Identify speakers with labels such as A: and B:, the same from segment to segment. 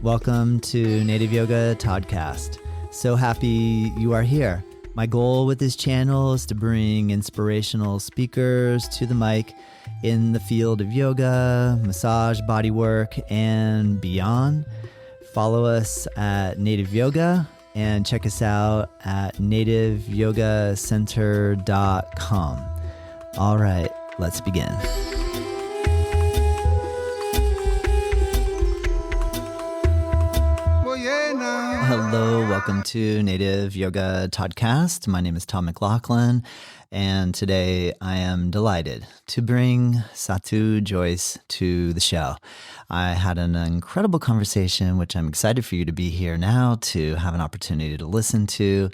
A: Welcome to Native Yoga Toddcast. So happy you are here. My goal with this channel is to bring inspirational speakers to the mic in the field of yoga, massage, bodywork, and beyond. Follow us at Native Yoga and check us out at nativeyogacenter.com. All right, let's begin. Hello, welcome to Native Yoga Toddcast. My name is Tom McLaughlin, and today I am delighted to bring Sathu Jois to the show. I had an incredible conversation, which I'm excited for you to be here now to have an opportunity to listen to.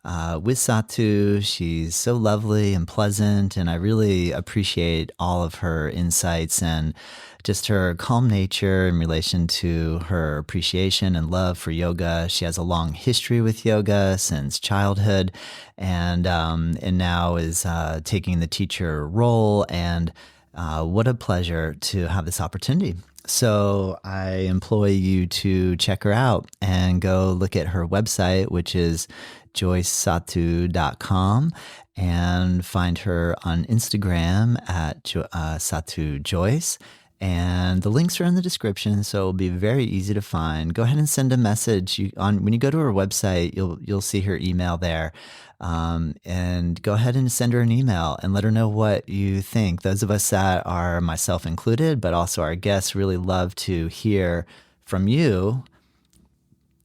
A: With Satu, she's so lovely and pleasant, and I really appreciate all of her insights and just her calm nature in relation to her appreciation and love for yoga. She has a long history with yoga since childhood, and now is taking the teacher role. And what a pleasure to have this opportunity. So I employ you to check her out and go look at her website, which is joissatu.com, and find her on Instagram at Sathu Jois. And the links are in the description, so it'll be very easy to find. Go ahead and send a message. When you go to her website, you'll see her email there. And go ahead and send her an email and let her know what you think. Those of us that are, myself included, but also our guests, really love to hear from you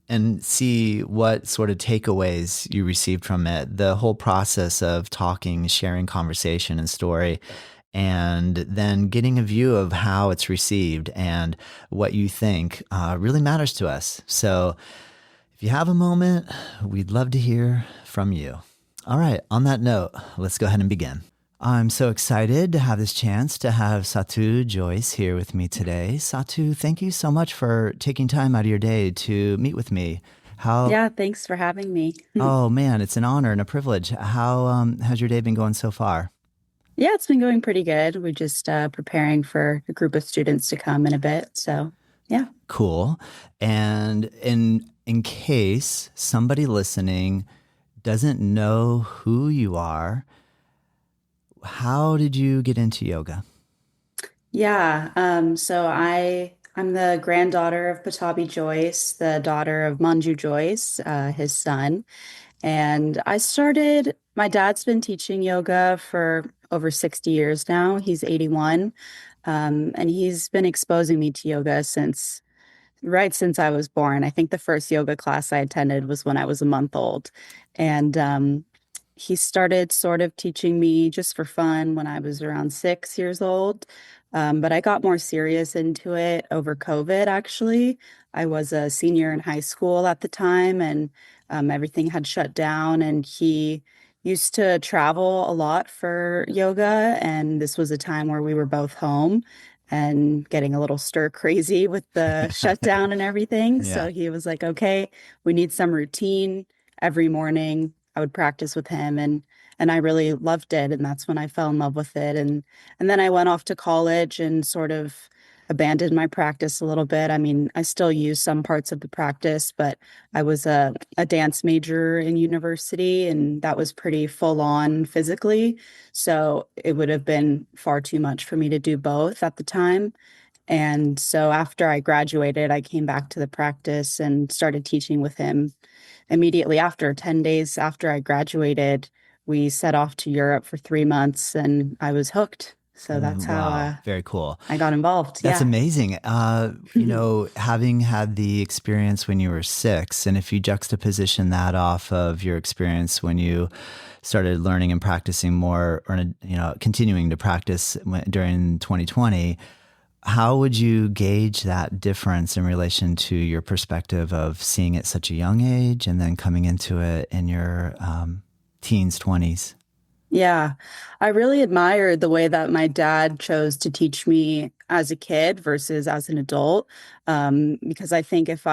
A: and see what sort of takeaways you received from it. The whole process of talking, sharing conversation and story, and then getting a view of how it's received and what you think really matters to us. So if you have a moment, we'd love to hear from you. All right, on that note, let's go ahead and begin. I'm so excited to have this chance to have Sathu Jois here with me today. Satu, thank you so much for taking time out of your day to meet with me.
B: Yeah, thanks for having me.
A: Oh man, it's an honor and a privilege. How's your day been going so far?
B: Yeah, it's been going pretty good. We're just preparing for a group of students to come in a bit. So, yeah.
A: Cool. And in case somebody listening doesn't know who you are, how did you get into yoga?
B: Yeah, so I'm the granddaughter of Pattabhi Jois, the daughter of Manju Jois, his son. And my dad's been teaching yoga for over 60 years now. He's 81. And he's been exposing me to yoga right since I was born. I think the first yoga class I attended was when I was a month old. And he started sort of teaching me just for fun when I was around 6 years old. But I got more serious into it over COVID, actually. I was a senior in high school at the time, and everything had shut down. And he used to travel a lot for yoga. And this was a time where we were both home and getting a little stir crazy with the shutdown and everything.
A: Yeah.
B: So he was like, okay, we need some routine every morning. I would practice with him, and I really loved it, and that's when I fell in love with it. And then I went off to college and sort of abandoned my practice a little bit. I mean, I still use some parts of the practice, but I was a dance major in university, and that was pretty full on physically. So it would have been far too much for me to do both at the time. And so after I graduated, I came back to the practice and started teaching with him immediately after. 10 days after I graduated, we set off to Europe for 3 months, and I was hooked. So that's how
A: very cool.
B: I got involved.
A: That's amazing. Having had the experience when you were 6, and if you juxtaposition that off of your experience when you started learning and practicing more, or continuing to practice during 2020, how would you gauge that difference in relation to your perspective of seeing it at such a young age and then coming into it in your teens, 20s?
B: Yeah, I really admired the way that my dad chose to teach me as a kid versus as an adult. Because I think if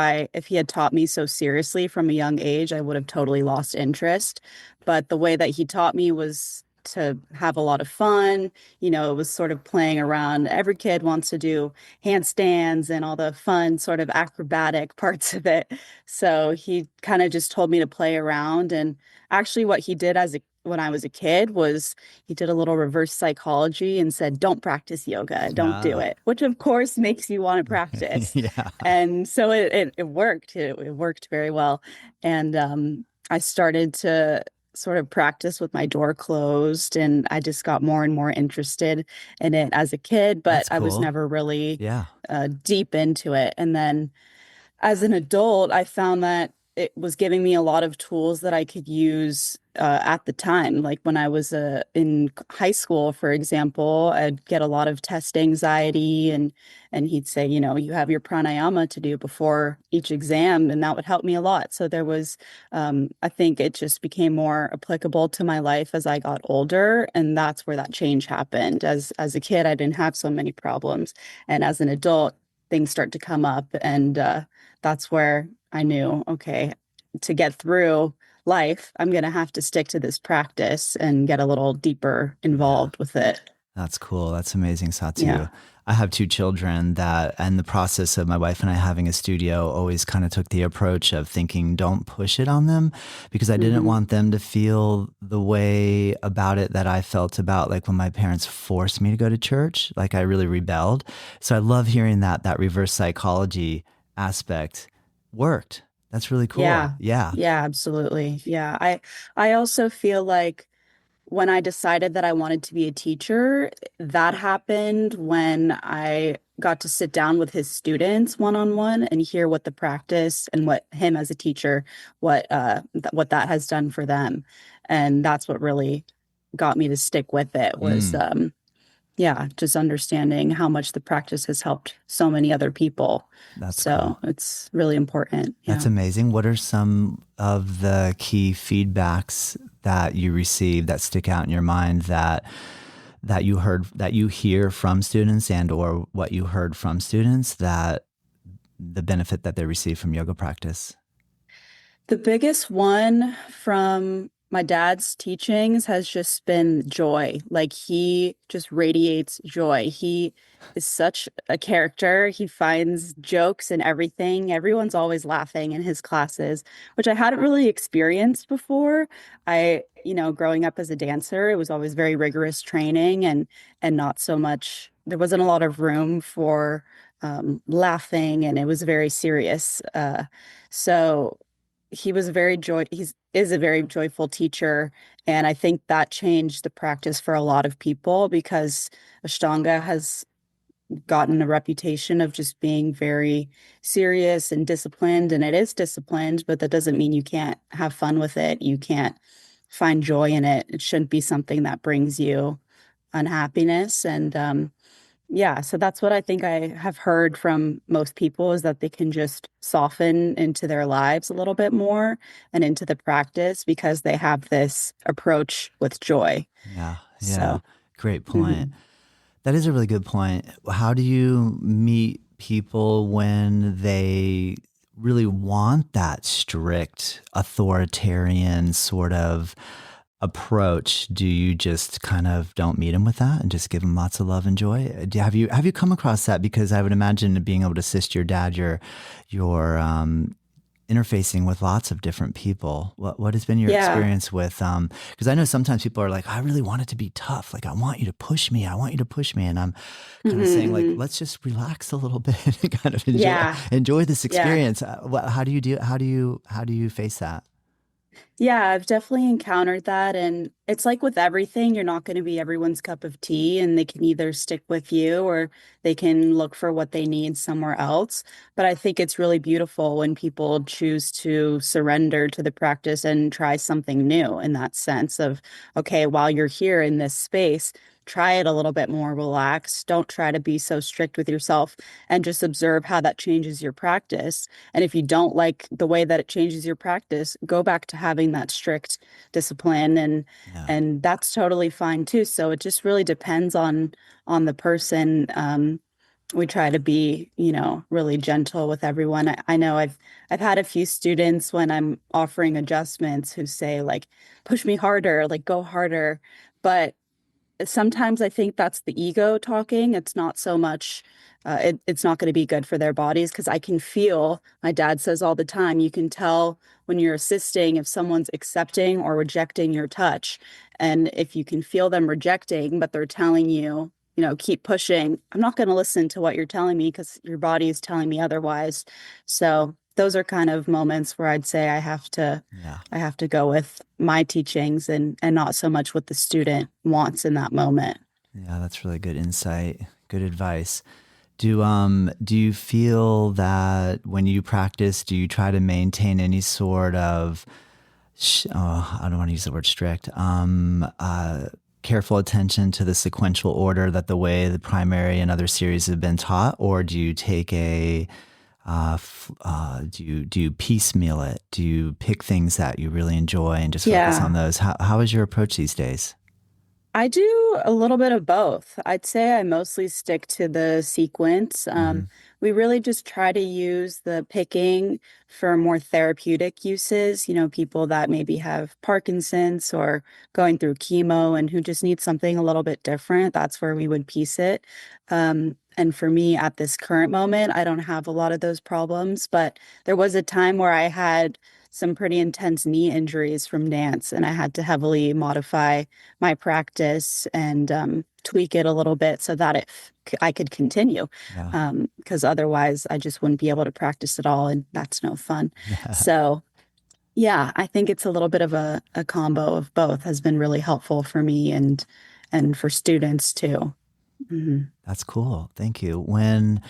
B: he had taught me so seriously from a young age, I would have totally lost interest. But the way that he taught me was to have a lot of fun. It was sort of playing around. Every kid wants to do handstands and all the fun sort of acrobatic parts of it. So he kind of just told me to play around. And actually, what he did when I was a kid was he did a little reverse psychology and said, "Don't practice yoga, don't do
A: Ah,
B: it," which of course makes you want to practice.
A: yeah,
B: And so it worked. It worked very well. And I started to sort of practice with my door closed, and I just got more and more interested in it as a kid, but
A: that's
B: I was
A: cool.
B: never really
A: Yeah.
B: deep into it. And then as an adult, I found that it was giving me a lot of tools that I could use at the time. Like when I was in high school, for example, I'd get a lot of test anxiety, and he'd say, you have your pranayama to do before each exam, and that would help me a lot. So there was, I think it just became more applicable to my life as I got older, and that's where that change happened. As a kid, I didn't have so many problems, and as an adult, things start to come up, and that's where I knew, okay, to get through life, I'm going to have to stick to this practice and get a little deeper
A: Yeah.
B: involved with it.
A: That's cool. That's amazing, Satu.
B: Yeah.
A: I have two children that, and the process of my wife and I having a studio always kind of took the approach of thinking, don't push it on them because I didn't
B: Hmm.
A: want them to feel the way about it that I felt about like when my parents forced me to go to church, like I really rebelled. So I love hearing that reverse psychology aspect worked. That's really cool.
B: Yeah.
A: Yeah.
B: Yeah, absolutely. Yeah. I also feel like when I decided that I wanted to be a teacher, that happened when I got to sit down with his students one on one and hear what the practice and what him as a teacher, what that has done for them. And that's what really got me to stick with it was
A: Mm,
B: yeah, just understanding how much the practice has helped so many other people.
A: that's
B: So
A: cool.
B: it's really important.
A: That's
B: Yeah.
A: amazing. What are some of the key feedbacks that you receive that stick out in your mind that you heard that you hear from students and or what you heard from students that the benefit that they receive from yoga practice?
B: The biggest one from my dad's teachings has just been joy. Like he just radiates joy. He is such a character. He finds jokes in everything. Everyone's always laughing in his classes, which I hadn't really experienced before. Growing up as a dancer, it was always very rigorous training and not so much, there wasn't a lot of room for laughing, and it was very serious. So he was a very joy he's is a very joyful teacher, and I think that changed the practice for a lot of people because Ashtanga has gotten a reputation of just being very serious and disciplined, and it is disciplined, but that doesn't mean you can't have fun with it. You can't find joy in it. It shouldn't be something that brings you unhappiness. And yeah, so that's what I think I have heard from most people is that they can just soften into their lives a little bit more and into the practice because they have this approach with joy.
A: Yeah, yeah.
B: So,
A: Great point.
B: mhm.
A: That is a really good point. How do you meet people when they really want that strict authoritarian sort of approach? Do you just kind of don't meet them with that and just give them lots of love and joy? Have you come across that? Because I would imagine being able to assist your dad, you're interfacing with lots of different people. What has been your
B: Yeah,
A: experience with? Because I know sometimes people are like, I really want it to be tough. Like I want you to push me. I want you to push me, and I'm kind of saying like,
B: hmm,
A: let's just relax a little bit and kind of
B: yeah,
A: enjoy this
B: yeah.
A: experience. How do you do? How do you face that?
B: Yeah, I've definitely encountered that. And it's like with everything, you're not going to be everyone's cup of tea, and they can either stick with you or they can look for what they need somewhere else. But I think it's really beautiful when people choose to surrender to the practice and try something new in that sense of, okay, while you're here in this space, try it a little bit more relaxed. Don't try to be so strict with yourself and just observe how that changes your practice. And if you don't like the way that it changes your practice, go back to having that strict discipline,
A: Yeah,
B: and that's totally fine too. So it just really depends on the person. We try to be, really gentle with everyone. I know I've had a few students when I'm offering adjustments who say like, push me harder, like go harder. But sometimes I think that's the ego talking. It's not so much, it's not going to be good for their bodies because I can feel, my dad says all the time, you can tell when you're assisting if someone's accepting or rejecting your touch. And if you can feel them rejecting, but they're telling you, keep pushing, I'm not going to listen to what you're telling me because your body is telling me otherwise. So those are kind of moments where I'd say
A: Yeah.
B: I have to go with my teachings and not so much what the student wants in that moment.
A: Yeah, that's really good insight. Good advice. Do you feel that when you practice, do you try to maintain any sort of I don't want to use the word strict, careful attention to the sequential order that the way the primary and other series have been taught, or do you take do you piecemeal it? Do you pick things that you really enjoy and just focus on
B: Yeah.
A: those? How is your approach these days?
B: I do a little bit of both. I'd say I mostly stick to the sequence.
A: Hmm.
B: We really just try to use the picking for more therapeutic uses, people that maybe have Parkinson's or going through chemo and who just need something a little bit different. That's where we would piece it. And for me at this current moment, I don't have a lot of those problems, but there was a time where I had some pretty intense knee injuries from dance, and I had to heavily modify my practice and tweak it a little bit so that I could continue.
A: Yeah.
B: Because otherwise, I just wouldn't be able to practice at all, and that's no fun. So, yeah, I think it's a little bit of a combo of both has been really helpful for me and for students too. Hmm.
A: That's cool. Thank you. When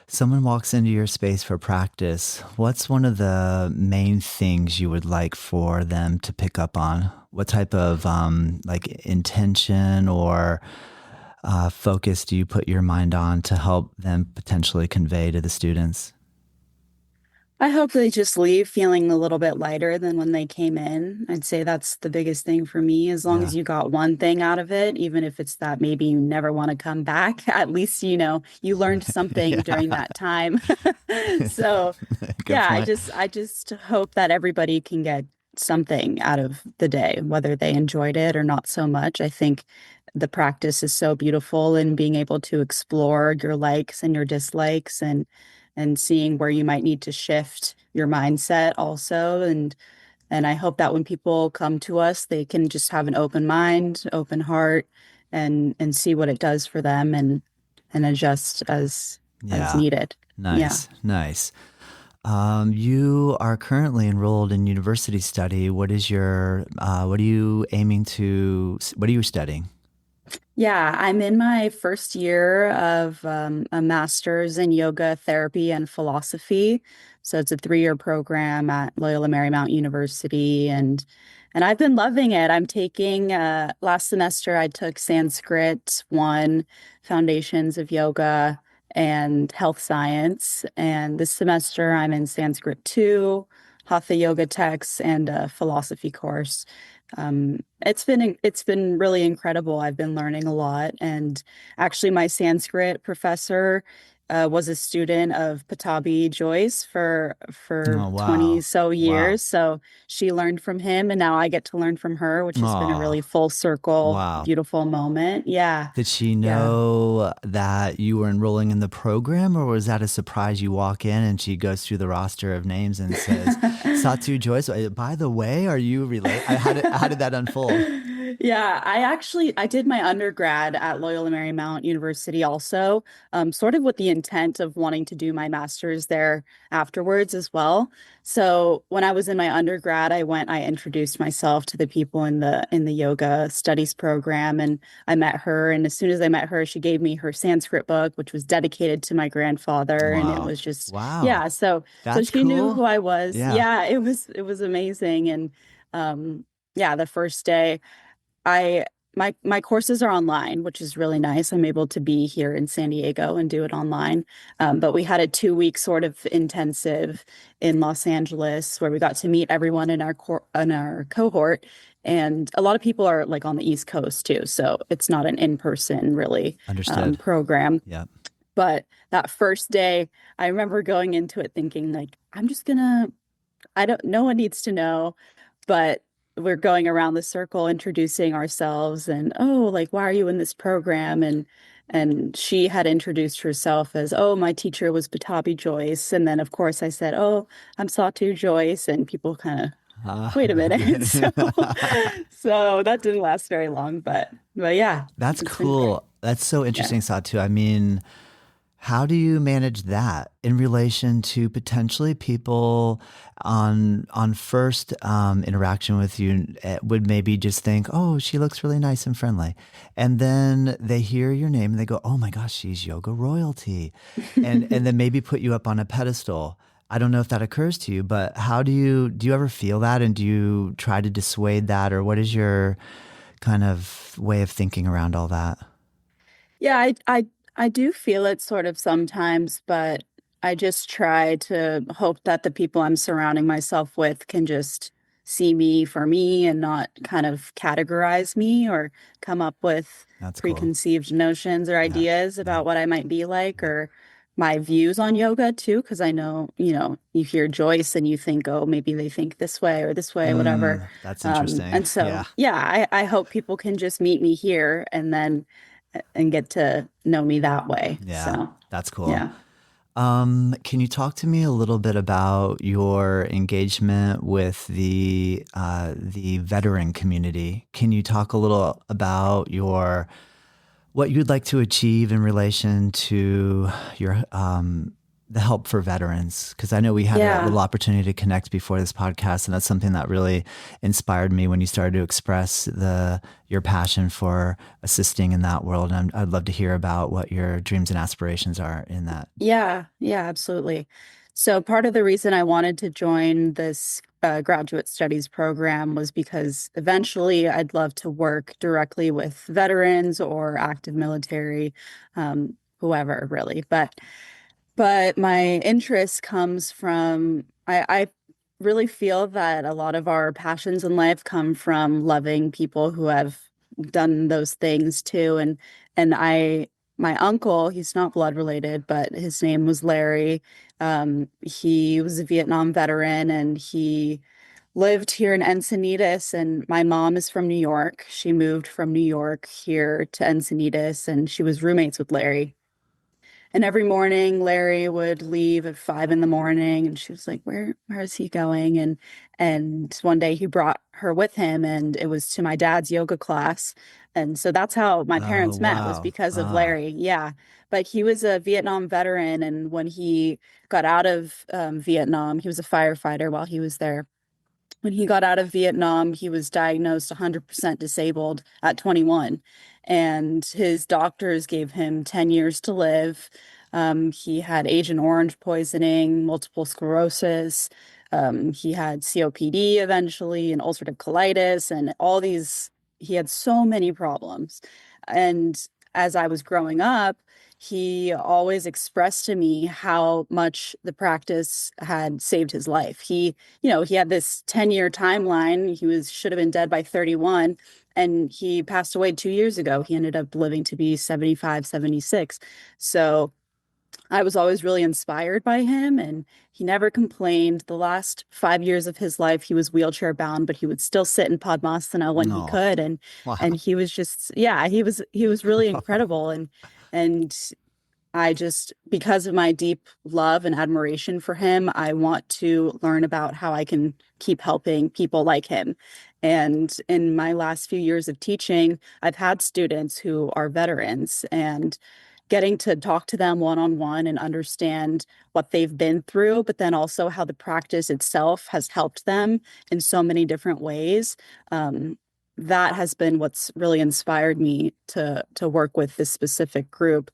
A: someone walks into your space for practice, what's one of the main things you would like for them to pick up on? What type of like intention or focus do you put your mind on to help them potentially convey to the students?
B: I hope they just leave feeling a little bit lighter than when they came in. I'd say that's the biggest thing for me. As long
A: Yeah.
B: as you got one thing out of it, even if it's that maybe you never want to come back, at least you learned something during
A: Yeah.
B: that time. So,
A: Good
B: yeah,
A: point.
B: I just hope that everybody can get something out of the day, whether they enjoyed it or not so much. I think the practice is so beautiful and being able to explore your likes and your dislikes and seeing where you might need to shift your mindset also. And I hope that when people come to us, they can just have an open mind, open heart, and see what it does for them and adjust as
A: Yeah.
B: needed. Yeah.
A: Nice. Nice. You are currently enrolled in university study. What are you aiming to, what are you studying?
B: Yeah, I'm in my first year of a master's in yoga therapy and philosophy. So it's a 3-year program at Loyola Marymount University, and I've been loving it. I'm taking last semester I took Sanskrit 1, Foundations of Yoga and Health Science, and this semester I'm in Sanskrit 2, Hatha Yoga texts and a philosophy course. It's been really incredible. I've been learning a lot, and actually, my Sanskrit professor was a student of Pattabhi Jois for
A: Oh,
B: 20
A: wow.
B: so
A: Wow.
B: years. So she learned from him, and now I get to learn from her, which has been a
A: Oh,
B: really full circle,
A: wow.
B: beautiful moment. Yeah,
A: Did she
B: yeah.
A: know that you were enrolling in the program, or was that a surprise? You walk in and she goes through the roster of names and says, Sathu Jois, by the way, are you related? How did that unfold?
B: Yeah, I did my undergrad at Loyola Marymount University also, sort of with the intent of wanting to do my master's there afterwards as well. So when I was in my undergrad, I introduced myself to the people in the yoga studies program, and I met her. And as soon as I met her, she gave me her Sanskrit book, which was dedicated to my grandfather, and it
A: Wow.
B: was just
A: Wow.
B: yeah. So
A: That's
B: she knew
A: cool.
B: who I was.
A: Yeah.
B: Yeah, it was amazing, and um, yeah, the first day. I my courses are online, which is really nice. I'm able to be here in San Diego and do it online. But we had a 2 week sort of intensive in Los Angeles where we got to meet everyone in our cohort. And a lot of people are like on the East Coast too, so it's not an in-person really
A: Understood.
B: program.
A: Yeah.
B: But that first day, I remember going into it thinking like, I'm just gonna, I don't, no one needs to know, but we're going around the circle introducing ourselves and, oh, like, why are you in this program? And she had introduced herself as, oh, my teacher was Pattabhi Jois. And then of course I said, oh, I'm Sathu Jois, and people kind of,
A: Ah.
B: wait a minute. So that didn't last very long, but yeah,
A: That's
B: it's been great.
A: cool. That's so
B: Yeah.
A: interesting, Satu. I mean, how do you manage that in relation to potentially people on first interaction with you would maybe just think, oh, she looks really nice and friendly, and then they hear your name and they go, oh my gosh, she's yoga royalty, and then maybe put you up on a pedestal. I don't know if that occurs to you, but how do you ever feel that, and do you try to dissuade that, or what is your kind of way of thinking around all that?
B: Yeah, I do feel it sort of sometimes, but I just try to hope that the people I'm surrounding myself with can just see me for me and not kind of categorize me or come up with
A: That's cool.
B: preconceived notions or
A: Yeah.
B: ideas
A: Yeah.
B: about what I might be like
A: Yeah.
B: or my views on yoga too, because I know, you hear Joyce and you think, oh, maybe they think this way or this way, whatever.
A: That's interesting.
B: And
A: Yeah.
B: so, yeah, I hope people can just meet me here and get to know me that way.
A: Yeah.
B: So,
A: That's cool.
B: yeah.
A: Can you talk to me a little bit about your engagement with the veteran community? Can you talk a little about your what you'd like to achieve in relation to your the help for veterans? Because I know we had a
B: Yeah.
A: little opportunity to connect before this podcast, and that's something that really inspired me when you started to express the your passion for assisting in that world. And I'd love to hear about what your dreams and aspirations are in that.
B: Yeah. Yeah, absolutely. So part of the reason I wanted to join this graduate studies program was because eventually I'd love to work directly with veterans or active military, whoever really. But my interest comes from I really feel that a lot of our passions in life come from loving people who have done those things too. And my uncle, he's not blood related, but his name was Larry. He was a Vietnam veteran and he lived here in Encinitas. And my mom is from New York. She moved from New York here to Encinitas and she was roommates with Larry. And every morning, Larry would leave at 5 in the morning, and she was like, "Where is he going?" And one day he brought her with him, and it was to my dad's yoga class. And so that's how my
A: Oh,
B: parents met was
A: wow.
B: because of
A: Ah,
B: Larry. Yeah, but he was a Vietnam veteran, and when he got out of Vietnam, he was a firefighter while he was there. When he got out of Vietnam, he was diagnosed 100% disabled at 21, and his doctors gave him 10 years to live. He had Agent Orange poisoning, multiple sclerosis. He had COPD eventually, and ulcerative colitis, and all these. He had so many problems. And as I was growing up, he always expressed to me how much the practice had saved his life. He had this 10-year timeline. He was should have been dead by 31 and he passed away 2 years ago. He ended up living to be 75, 76. So I was always really inspired by him and he never complained. The last 5 years of his life, he was wheelchair bound, but he would still sit in Padmasana when he
A: no.
B: could. And
A: Wow.
B: he was just, yeah, he was really incredible. And I just, because of my deep love and admiration for him, I want to learn about how I can keep helping people like him. And in my last few years of teaching, I've had students who are veterans and getting to talk to them one on one and understand what they've been through, but then also how the practice itself has helped them in so many different ways. Um, that has been what's really inspired me to work with this specific group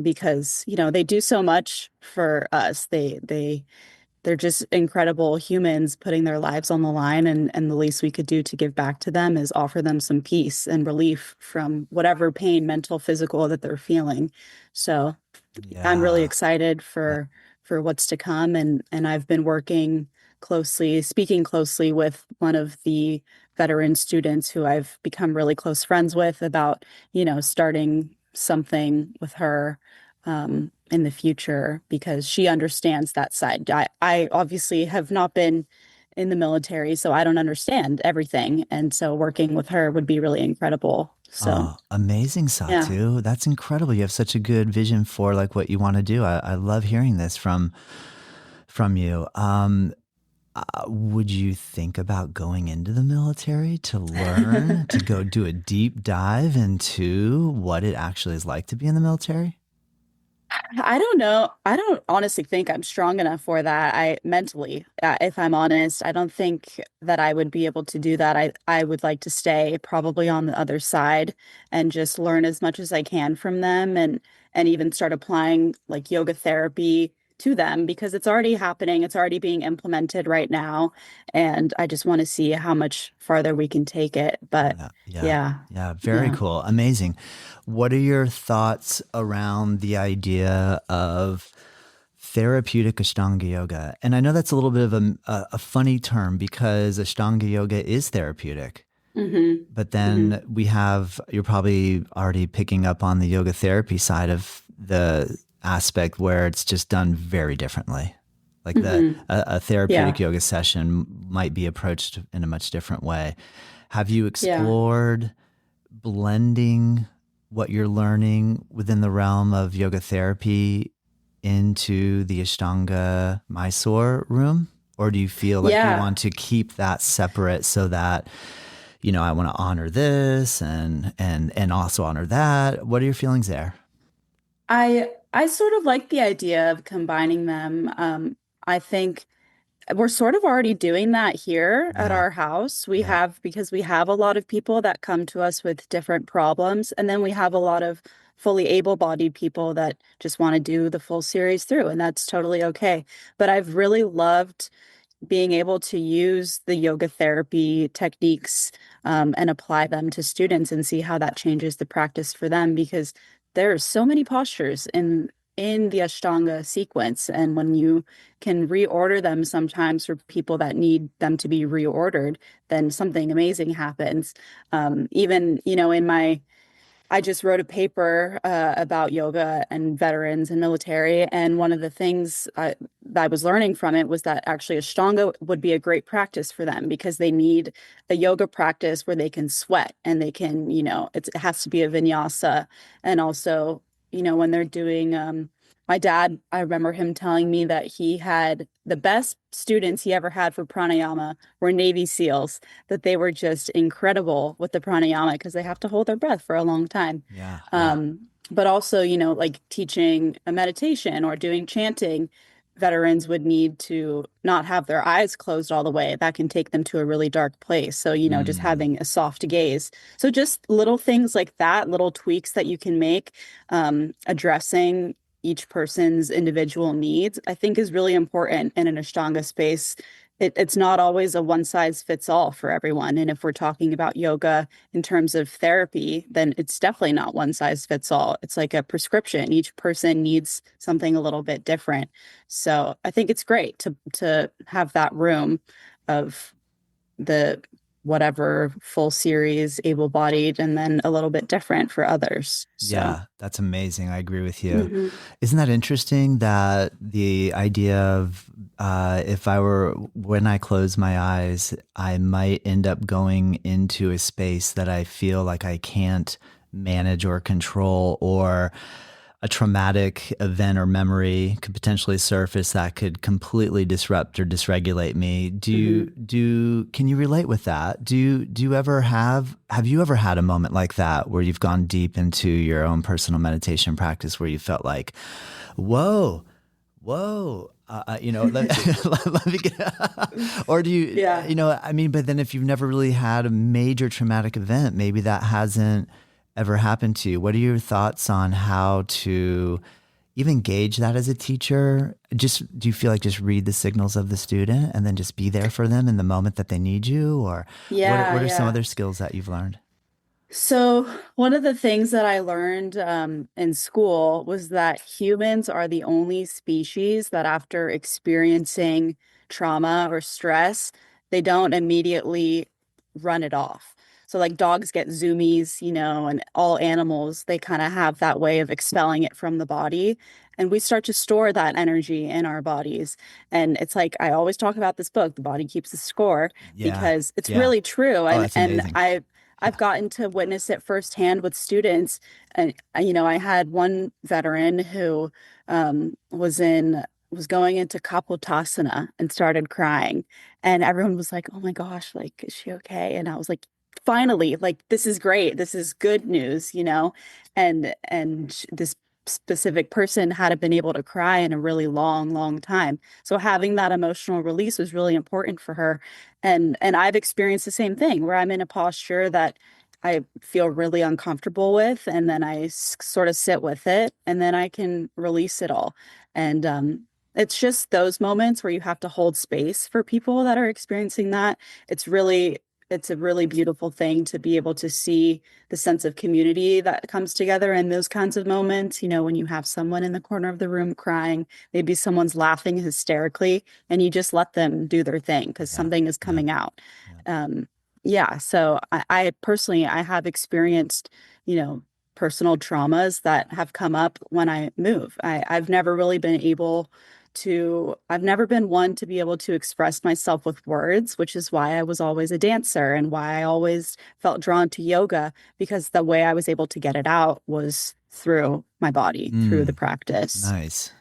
B: because they do so much for us. They're just incredible humans putting their lives on the line, and the least we could do to give back to them is offer them some peace and relief from whatever pain, mental, physical, that they're feeling. So I'm really
A: Yeah.
B: excited
A: That,
B: for what's to come, and I've been working closely, speaking closely with one of the veteran students who I've become really close friends with about, starting something with her in the future because she understands that side. I obviously have not been in the military, so I don't understand everything. And so working with her would be really incredible. So,
A: Oh, amazing,
B: yeah.
A: Satu. That's incredible. You have such a good vision for like what you want to do. I love hearing this from you. Would you think about going into the military to learn, to go do a deep dive into what it actually is like to be in the military?
B: I don't know. I don't honestly think I'm strong enough for that. I mentally, if I'm honest, I don't think that I would be able to do that. I would like to stay probably on the other side and just learn as much as I can from them and even start applying like yoga therapy to them because it's already happening. It's already being implemented right now, and I just want to see how much farther we can take it. But
A: Yeah, yeah,
B: yeah,
A: yeah. Very
B: yeah.
A: cool. Amazing. What are your thoughts around the idea of therapeutic Ashtanga yoga? And I know that's a little bit of a funny term because Ashtanga yoga is therapeutic.
B: Hmm.
A: But
B: Hmm.
A: then you're probably already picking up on the yoga therapy side of the aspect where it's just done very differently. Like
B: Hmm.
A: a therapeutic
B: Yeah.
A: yoga session might be approached in a much different way. Have you
B: Yeah.
A: explored blending what you're learning within the realm of yoga therapy into the Ashtanga Mysore room? Or do you feel like you
B: Yeah.
A: want to keep that separate so that, I want to honor this and also honor that? What are your feelings there?
B: I sort of like the idea of combining them. I think we're sort of already doing that here at
A: Yeah,
B: our house. We
A: yeah,
B: have because we have a lot of people that come to us with different problems, and then we have a lot of fully able-bodied people that just want to do the full series through, and that's totally okay. But I've really loved being able to use the yoga therapy techniques and apply them to students and see how that changes the practice for them because there are so many postures in the Ashtanga sequence. And when you can reorder them sometimes for people that need them to be reordered, then something amazing happens. Even, in my I just wrote a paper about yoga and veterans and military, and one of the things that I was learning from it was that actually Ashtanga would be a great practice for them because they need a yoga practice where they can sweat and they can, it has to be a vinyasa, and also, when they're doing, my dad, I remember him telling me that he had the best students he ever had for pranayama were Navy SEALs, that they were just incredible with the pranayama because they have to hold their breath for a long time.
A: yeah, yeah.
B: But also, like teaching a meditation or doing chanting, veterans would need to not have their eyes closed all the way. That can take them to a really dark place. So, just
A: Mm,
B: having a soft gaze. So, just little things like that, little tweaks that you can make, addressing each person's individual needs, I think is really important in an Ashtanga space. It's not always a one size fits all for everyone. And if we're talking about yoga in terms of therapy, then it's definitely not one size fits all. It's like a prescription. Each person needs something a little bit different. So I think it's great to have that room of the whatever full series, able-bodied, and then a little bit different for others. So,
A: yeah, that's amazing. I agree with you.
B: mhm.
A: Isn't that interesting that the idea of if I were, when I close my eyes, I might end up going into a space that I feel like I can't manage or control, or a traumatic event or memory could potentially surface that could completely disrupt or dysregulate me.
B: Mhm.
A: Can you relate with that? Do you ever have you ever had a moment like that where you've gone deep into your own personal meditation practice where you felt like, whoa, whoa, let me get, or do you,
B: Yeah.
A: I mean, but then if you've never really had a major traumatic event, maybe that hasn't ever happened to you. What are your thoughts on how to even gauge that as a teacher? Just, do you feel like just read the signals of the student and then just be there for them in the moment that they need you? Or
B: Yeah,
A: what are some
B: yeah.
A: other skills that you've learned?
B: So, one of the things that I learned in school was that humans are the only species that, after experiencing trauma or stress, they don't immediately run it off. So like dogs get zoomies, and all animals, they kind of have that way of expelling it from the body. And we start to store that energy in our bodies. And it's like I always talk about this book, The Body Keeps the Score,
A: Yeah.
B: because it's
A: Yeah.
B: really true.
A: Oh,
B: And
A: that's
B: and
A: amazing.
B: I've gotten to witness it firsthand with students. And I had one veteran who was going into Kapotasana and started crying. And everyone was like, "Oh my gosh, like, is she okay?" And I was like, "Finally, like, this is great. This is good news." And this specific person hadn't been able to cry in a really long, long time. So having that emotional release was really important for her. And I've experienced the same thing where I'm in a posture that I feel really uncomfortable with, and then sort of sit with it, and then I can release it all. And it's just those moments where you have to hold space for people that are experiencing that. It's really, it's a really beautiful thing to be able to see the sense of community that comes together in those kinds of moments. When you have someone in the corner of the room crying, maybe someone's laughing hysterically, and you just let them do their thing because
A: Yeah.
B: something is
A: Yeah.
B: coming out.
A: Yeah.
B: Yeah, so I personally I have experienced, you know, personal traumas that have come up when I move. I've never really been able I've never been one to be able to express myself with words, which is why I was always a dancer and why I always felt drawn to yoga, because the way I was able to get it out was through my body, through the
A: Mm,
B: practice.
A: nice.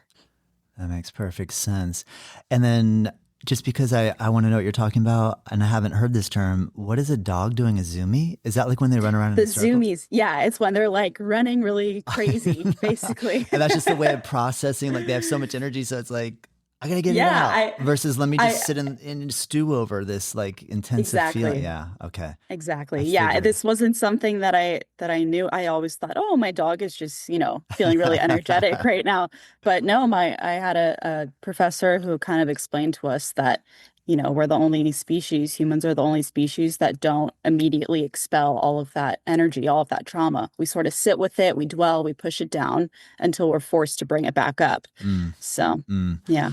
A: That makes perfect sense. And then just because I want to know what you're talking about, and I haven't heard this term, what is a dog doing a zoomy? Is that like when they run around
B: The
A: in circles?
B: zoomies, yeah, it's when they're like running really crazy,
A: And
B: basically.
A: that's just the way of processing. Like they have so much energy. So it's like, I got to get it
B: Yeah,
A: out versus let me just
B: I,
A: sit and stew over this like intensive feeling.
B: exactly.
A: Yeah. Okay.
B: Exactly.
A: I
B: Yeah,
A: figured.
B: this wasn't something that I knew. I always thought, "Oh, my dog is just, feeling really energetic right now." But no, I had a professor who kind of explained to us that, we're the only species, humans are the only species that don't immediately expel all of that energy, all of that trauma. We sort of sit with it, we dwell, we push it down until we're forced to bring it back up.
A: Mm,
B: So,
A: mm.
B: yeah.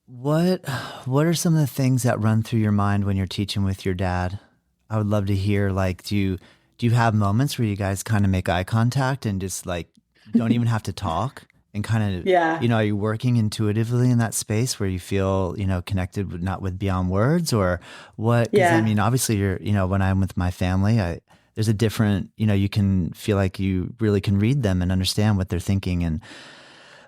A: What what are some of the things that run through your mind when you're teaching with your dad? I would love to hear like do you have moments where you guys kind of make eye contact and just like don't even have to talk and kind of
B: Yeah.
A: are you working intuitively in that space where you feel, connected with not with beyond words or what? Because I
B: Yeah.
A: mean, obviously you're, when I'm with my family, there's a different, you can feel like you really can read them and understand what they're thinking and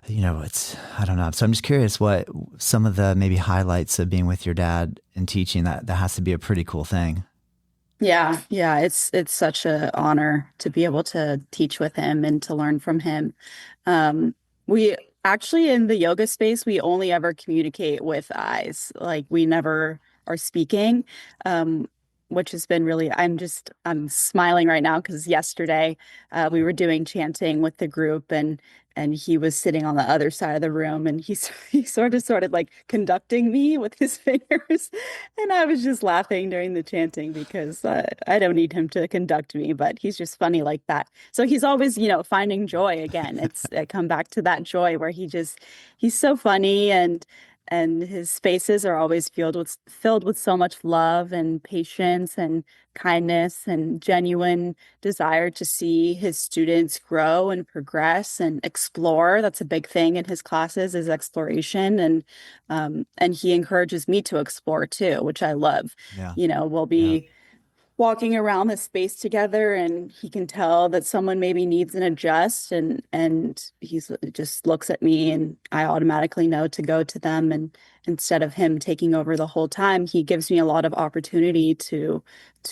A: I don't know. So I'm just curious what some of the maybe highlights of being with your dad and teaching that has to be a pretty cool thing.
B: Yeah, yeah, it's such an honor to be able to teach with him and to learn from him. We actually in the yoga space, we only ever communicate with eyes. Like we never are speaking, um, which has been really, I'm smiling right now because yesterday we were doing chanting with the group, and he was sitting on the other side of the room, and he sort of like conducting me with his fingers. And I was just laughing during the chanting because I don't need him to conduct me, but he's just funny like that. So he's always, finding joy again. I come back to that joy where he's so funny, and his spaces are always filled with so much love and patience and kindness and genuine desire to see his students grow and progress and explore. That's a big thing in his classes is exploration, and he encourages me to explore too, which I love.
A: Yeah.
B: We'll
A: Yeah.
B: be walking around the space together, and he can tell that someone maybe needs an adjust, and he's just looks at me, and I automatically know to go to them. And instead of him taking over the whole time, he gives me a lot of opportunity to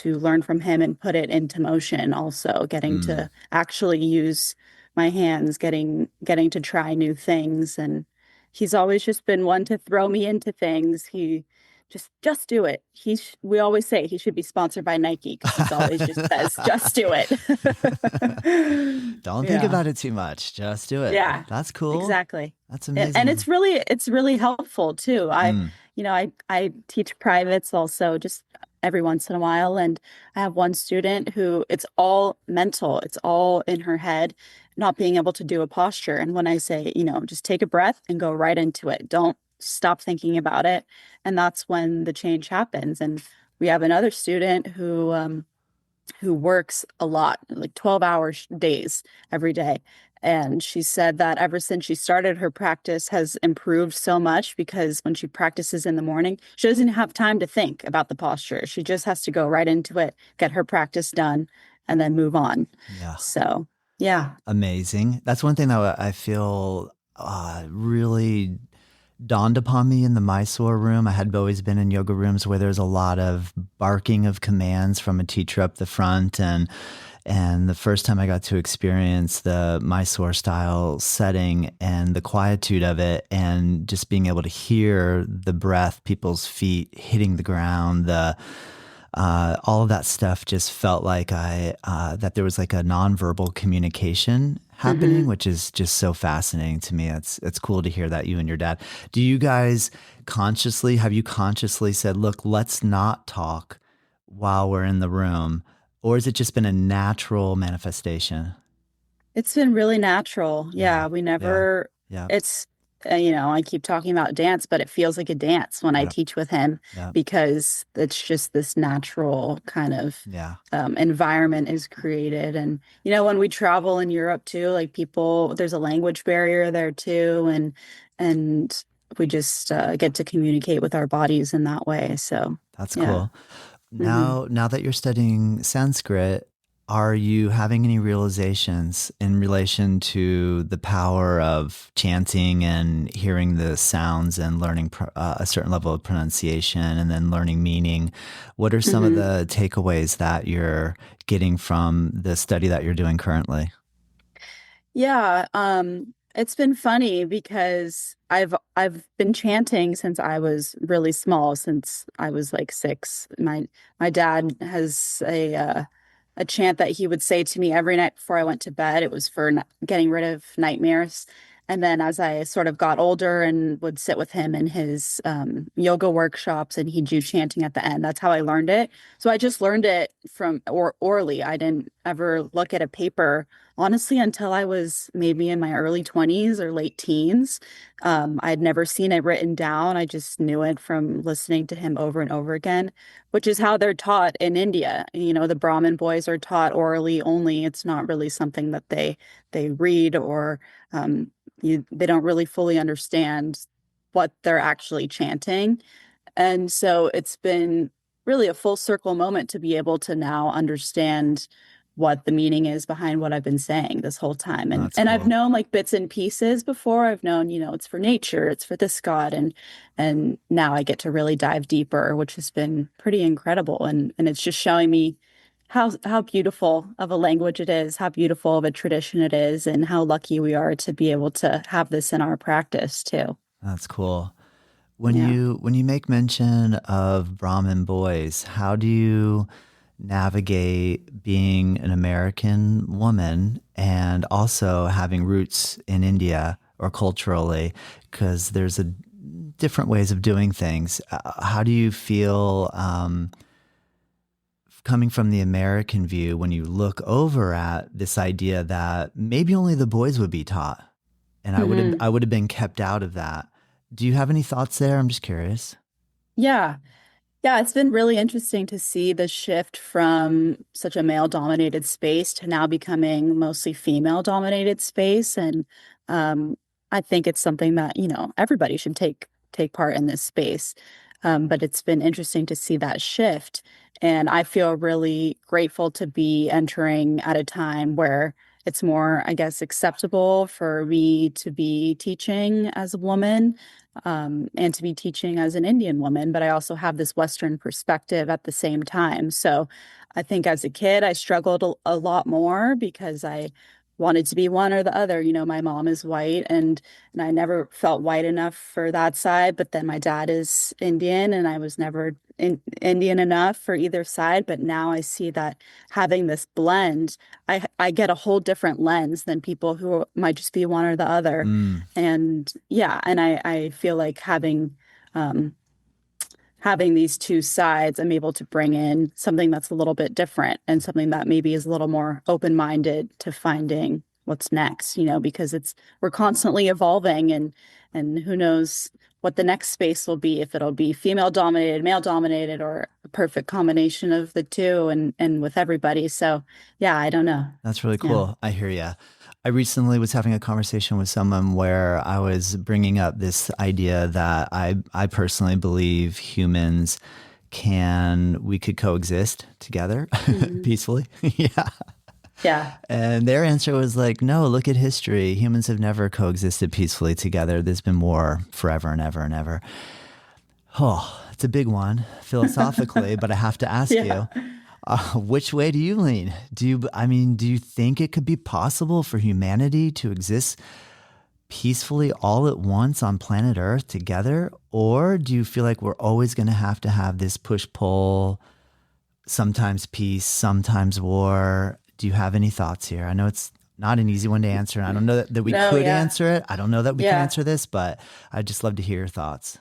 B: learn from him and put it into motion, also getting
A: Mm.
B: to actually use my hands, getting to try new things. And he's always just been one to throw me into things. He just do it. We always say he should be sponsored by Nike because he's always just says, just do it.
A: Don't think
B: Yeah.
A: about it too much. Just do it.
B: Yeah,
A: That's cool.
B: exactly.
A: That's
B: And
A: amazing.
B: it's really helpful too.
A: Mm.
B: I teach privates also just every once in a while, and I have one student who it's all mental. It's all in her head, not being able to do a posture. And when I say, just take a breath and go right into it. Don't stop thinking about it. And that's when the change happens. And we have another student who who works a lot, like 12-hour days every day. And she said that ever since she started, her practice has improved so much because when she practices in the morning, she doesn't have time to think about the posture. She just has to go right into it, get her practice done, and then move on.
A: Yeah.
B: So, yeah.
A: Amazing. That's one thing that I feel really dawned upon me in the Mysore room. I had always been in yoga rooms where there's a lot of barking of commands from a teacher up the front, and the first time I got to experience the Mysore style setting and the quietude of it, and just being able to hear the breath, people's feet hitting the ground, the all of that stuff just felt like that there was like a nonverbal communication happening,
B: Hmm.
A: which is just so fascinating to me. It's cool to hear that you and your dad. Do you guys have you consciously said, look, let's not talk while we're in the room, or has it just been a natural manifestation?
B: It's been really natural.
A: Yeah,
B: Yeah, we
A: yeah,
B: never,
A: yeah,
B: it's, I keep talking about dance, but it feels like a dance when I
A: yeah,
B: teach with him
A: yeah,
B: because it's just this natural kind of
A: yeah.
B: environment is created. And, when we travel in Europe too, like people, there's a language barrier there too. And we just get to communicate with our bodies in that way. So,
A: That's
B: yeah.
A: cool.
B: Hmm.
A: Now that you're studying Sanskrit, are you having any realizations in relation to the power of chanting and hearing the sounds and learning a certain level of pronunciation and then learning meaning? What are some of
B: Hmm.
A: the takeaways that you're getting from the study that you're doing currently?
B: Yeah, it's been funny because I've been chanting since I was really small, since I was like 6. My dad has a chant that he would say to me every night before I went to bed. It was for getting rid of nightmares. And then as I sort of got older and would sit with him in his yoga workshops, and he'd do chanting at the end. That's how I learned it. So I just learned it from orally. I didn't ever look at a paper honestly until I was maybe in my early 20s or late teens. I'd never seen it written down. I just knew it from listening to him over and over again, which is how they're taught in India. The Brahmin boys are taught orally only. It's not really something that they read, or they don't really fully understand what they're actually chanting. And so it's been really a full circle moment to be able to now understand what the meaning is behind what I've been saying this whole time. And
A: That's
B: and I've
A: cool.
B: known like bits and pieces before. I've known, it's for nature, it's for this God, and now I get to really dive deeper, which has been pretty incredible. And it's just showing me how beautiful of a language it is, how beautiful of a tradition it is, and how lucky we are to be able to have this in our practice too.
A: That's cool.
B: Yeah.
A: When you make mention of Brahmin boys, how do you navigate being an American woman and also having roots in India or culturally? Because there's a different ways of doing things. How do you feel coming from the American view when you look over at this idea that maybe only the boys would be taught, and
B: Hmm.
A: I would have been kept out of that? Do you have any thoughts there? I'm just curious.
B: Yeah. Yeah, it's been really interesting to see the shift from such a male-dominated space to now becoming mostly female-dominated space. And I think it's something that, everybody should take part in this space. But it's been interesting to see that shift. And I feel really grateful to be entering at a time where it's more, I guess, acceptable for me to be teaching as a woman, and to be teaching as an Indian woman, but I also have this Western perspective at the same time. So I think as a kid, I struggled a lot more because I wanted to be one or the other. My mom is white, and I never felt white enough for that side, but then my dad is Indian, and I was never Indian enough for either side. But now I see that having this blend, I get a whole different lens than people who might just be one or the other.
A: Mm,
B: And yeah, and I feel like um, having these two sides, I'm able to bring in something that's a little bit different and something that maybe is a little more open-minded to finding what's next, because we're constantly evolving, and who knows what the next space will be, if it'll be female dominated, male dominated, or a perfect combination of the two and with everybody. So yeah, I don't know.
A: That's really
B: Yeah.
A: cool. I hear you. I recently was having a conversation with someone where I was bringing up this idea that I personally believe humans we could coexist together
B: Mhm.
A: peacefully. Yeah.
B: Yeah.
A: And their answer was like, no, look at history. Humans have never coexisted peacefully together. There's been war forever and ever and ever. Oh, it's a big one philosophically, but I have to ask
B: Yeah.
A: you, which way do you lean? Do you think it could be possible for humanity to exist peacefully all at once on planet Earth together? Or do you feel like we're always going to have this push pull, sometimes peace, sometimes war? Do you have any thoughts here? I know it's not an easy one to answer, and I don't know that we
B: No,
A: could
B: yeah.
A: answer it. I don't know that we can
B: Yeah.
A: answer this, but I'd just love to hear your thoughts.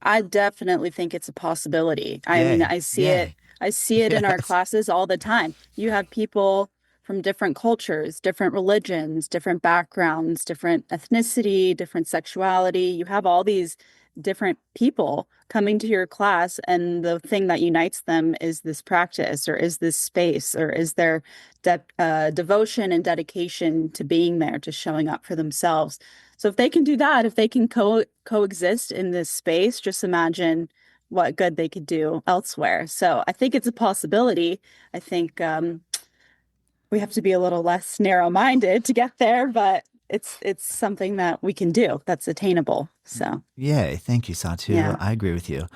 B: I definitely think it's a possibility. I mean,
A: Yay. Yay.
B: I see it in our
A: Yes.
B: classes all the time. You have people from different cultures, different religions, different backgrounds, different ethnicity, different sexuality. You have all these different people coming to your class, and the thing that unites them is this practice, or is this space, or is their devotion and dedication to being there, to showing up for themselves. So if they can do that, if they can coexist in this space, just imagine what good they could do elsewhere. So I think it's a possibility. I think we have to be a little less narrow-minded to get there, but it's something that we can do that's attainable. So
A: Yay. Thank you, Satu.
B: yeah.
A: I agree with you.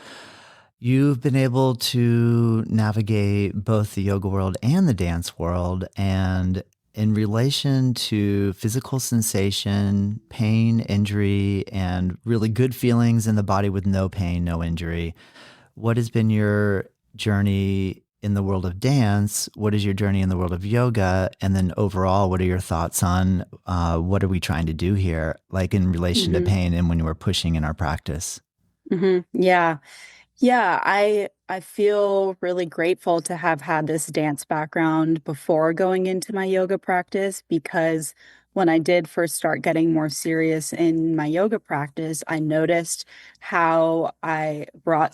A: You've been able to navigate both the yoga world and the dance world. And in relation to physical sensation, pain, injury, and really good feelings in the body with no pain, no injury, what has been your journey in the world of dance? What is your journey in the world of yoga? And then overall, what are your thoughts on what are we trying to do here, like in relation to
B: Hmm.
A: pain and when we're pushing in our practice?
B: Yeah. Yeah, I feel really grateful to have had this dance background before going into my yoga practice, because when I did first start getting more serious in my yoga practice, I noticed how I brought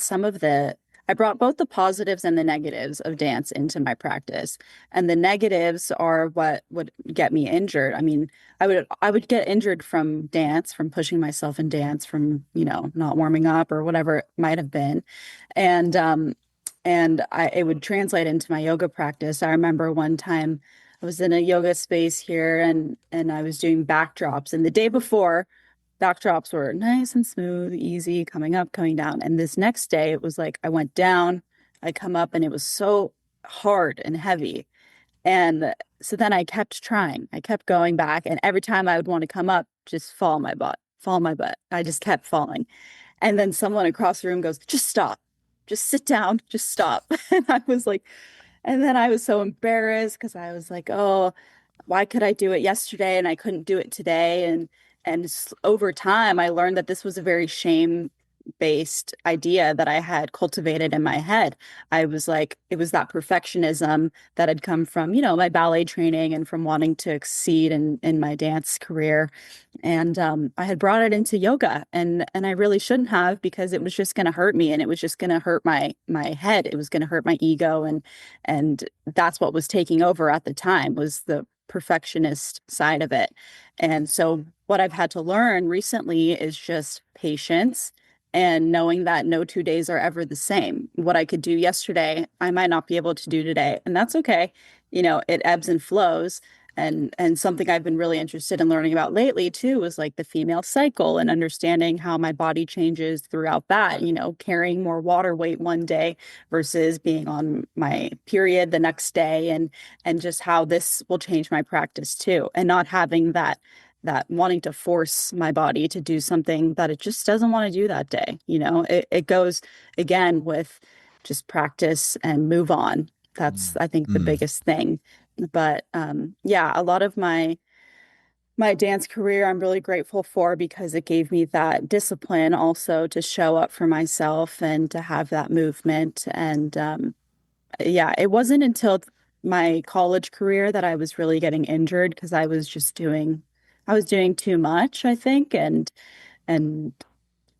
B: both the positives and the negatives of dance into my practice. And the negatives are what would get me injured. I mean, I would get injured from dance, from pushing myself in dance, from, not warming up or whatever it might have been. And it would translate into my yoga practice. I remember one time I was in a yoga space here, and I was doing backdrops, and the day before, backdrops were nice and smooth, easy, coming up, coming down. And this next day it was like I went down, I come up, and it was so hard and heavy. And so then I kept trying. I kept going back, and every time I would want to come up, just fall my butt. I just kept falling. And then someone across the room goes, just stop, just sit down, just stop. And I was like, and then I was so embarrassed because I was like, oh, why could I do it yesterday and I couldn't do it today? And over time, I learned that this was a very shame-based idea that I had cultivated in my head. I was like, it was that perfectionism that had come from, my ballet training and from wanting to exceed in my dance career. And I had brought it into yoga, and I really shouldn't have, because it was just going to hurt me, and it was just going to hurt my head. It was going to hurt my ego, and that's what was taking over at the time, was the perfectionist side of it. And so what I've had to learn recently is just patience, and knowing that no 2 days are ever the same. What I could do yesterday, I might not be able to do today, and that's okay. It ebbs and flows. And something I've been really interested in learning about lately too is like the female cycle, and understanding how my body changes throughout that, carrying more water weight one day versus being on my period the next day, and just how this will change my practice too, and not having that wanting to force my body to do something that it just doesn't want to do that day. It goes again with just practice and move on. That's,
A: Mm.
B: I think, the
A: Mm.
B: biggest thing. But yeah, a lot of my dance career I'm really grateful for, because it gave me that discipline also to show up for myself and to have that movement. And yeah, it wasn't until my college career that I was really getting injured, because I was doing too much, I think. and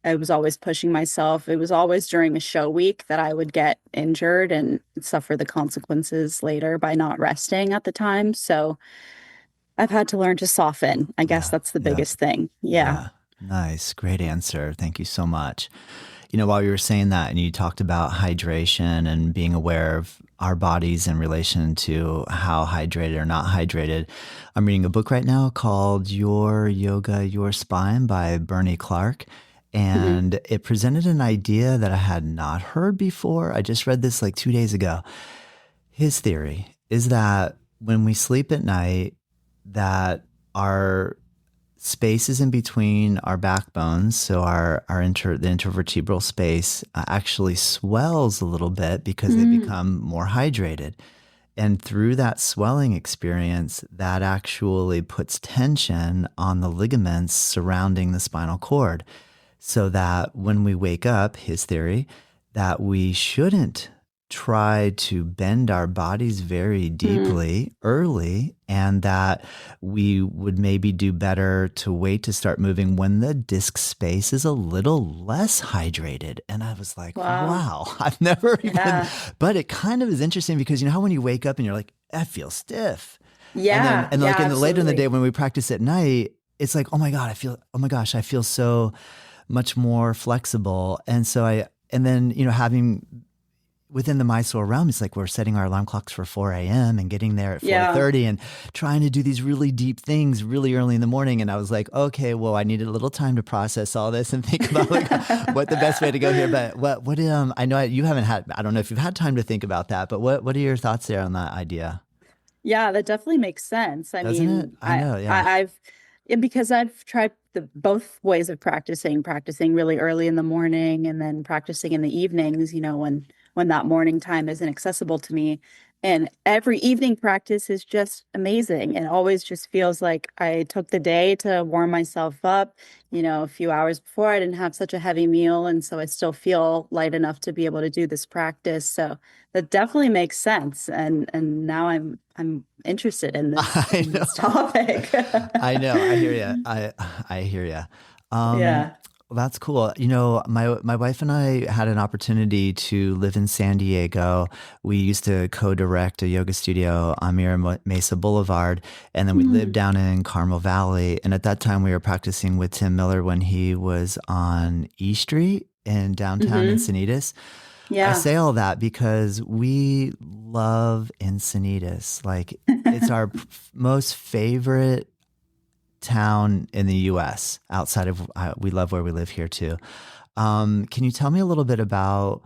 B: I was always pushing myself. It was always during a show week that I would get injured and suffer the consequences later by not resting at the time. So I've had to learn to soften. I guess
A: Yeah.
B: that's the
A: Yeah.
B: biggest thing. Yeah.
A: Yeah. Nice. Great answer. Thank you so much. While you were saying that and you talked about hydration and being aware of our bodies in relation to how hydrated or not hydrated, I'm reading a book right now called Your Yoga, Your Spine by Bernie Clark.
B: Hmm.
A: And it presented an idea that I had not heard before. I just read this like 2 days ago. His theory is that when we sleep at night, that our spaces in between our backbones, so the intervertebral space, actually swells a little bit because they
B: Mm.
A: become more hydrated. And through that swelling experience, that actually puts tension on the ligaments surrounding the spinal cord. So that when we wake up, his theory, that we shouldn't try to bend our bodies very
B: Mm.
A: deeply early, and that we would maybe do better to wait to start moving when the disc space is a little less hydrated. And I was like,
B: Wow.
A: wow, I've never even,
B: Yeah.
A: but it kind of is interesting because you know how when you wake up and you're like, I feel stiff.
B: Yeah.
A: And
B: Yeah,
A: like later in the day
B: absolutely.
A: when we practice at night, it's like, oh my gosh, I feel so much more flexible. And then, having within the Mysore realm, it's like we're setting our alarm clocks for 4 a.m. and getting there at
B: Yeah.
A: 4:30 and trying to do these really deep things really early in the morning. And I was like, okay, well, I needed a little time to process all this and think about like what the best way to go here. But I know you haven't had, I don't know if you've had time to think about that, but what are your thoughts there on that idea?
B: Yeah, that definitely makes sense. I
A: Doesn't it?
B: mean,
A: I know. Yeah.
B: I've yeah, because I've tried the both ways of practicing really early in the morning and then practicing in the evenings, when that morning time isn't accessible to me. And every evening practice is just amazing. It always just feels like I took the day to warm myself up. A few hours before I didn't have such a heavy meal, and so I still feel light enough to be able to do this practice. So that definitely makes sense. And now I'm interested in this
A: I
B: in this
A: know.
B: topic.
A: I know. I hear you. I hear you. Um,
B: Yeah.
A: well, that's cool. My wife and I had an opportunity to live in San Diego. We used to co-direct a yoga studio on Mira Mesa Boulevard, and then we lived
B: Hmm.
A: down in Carmel Valley. And at that time, we were practicing with Tim Miller when he was on E Street in downtown
B: Hmm.
A: Encinitas. I
B: Yeah.
A: say all that because we love Encinitas. Like it's our most favorite town in the US outside of, we love where we live here too. Can you tell me a little bit about,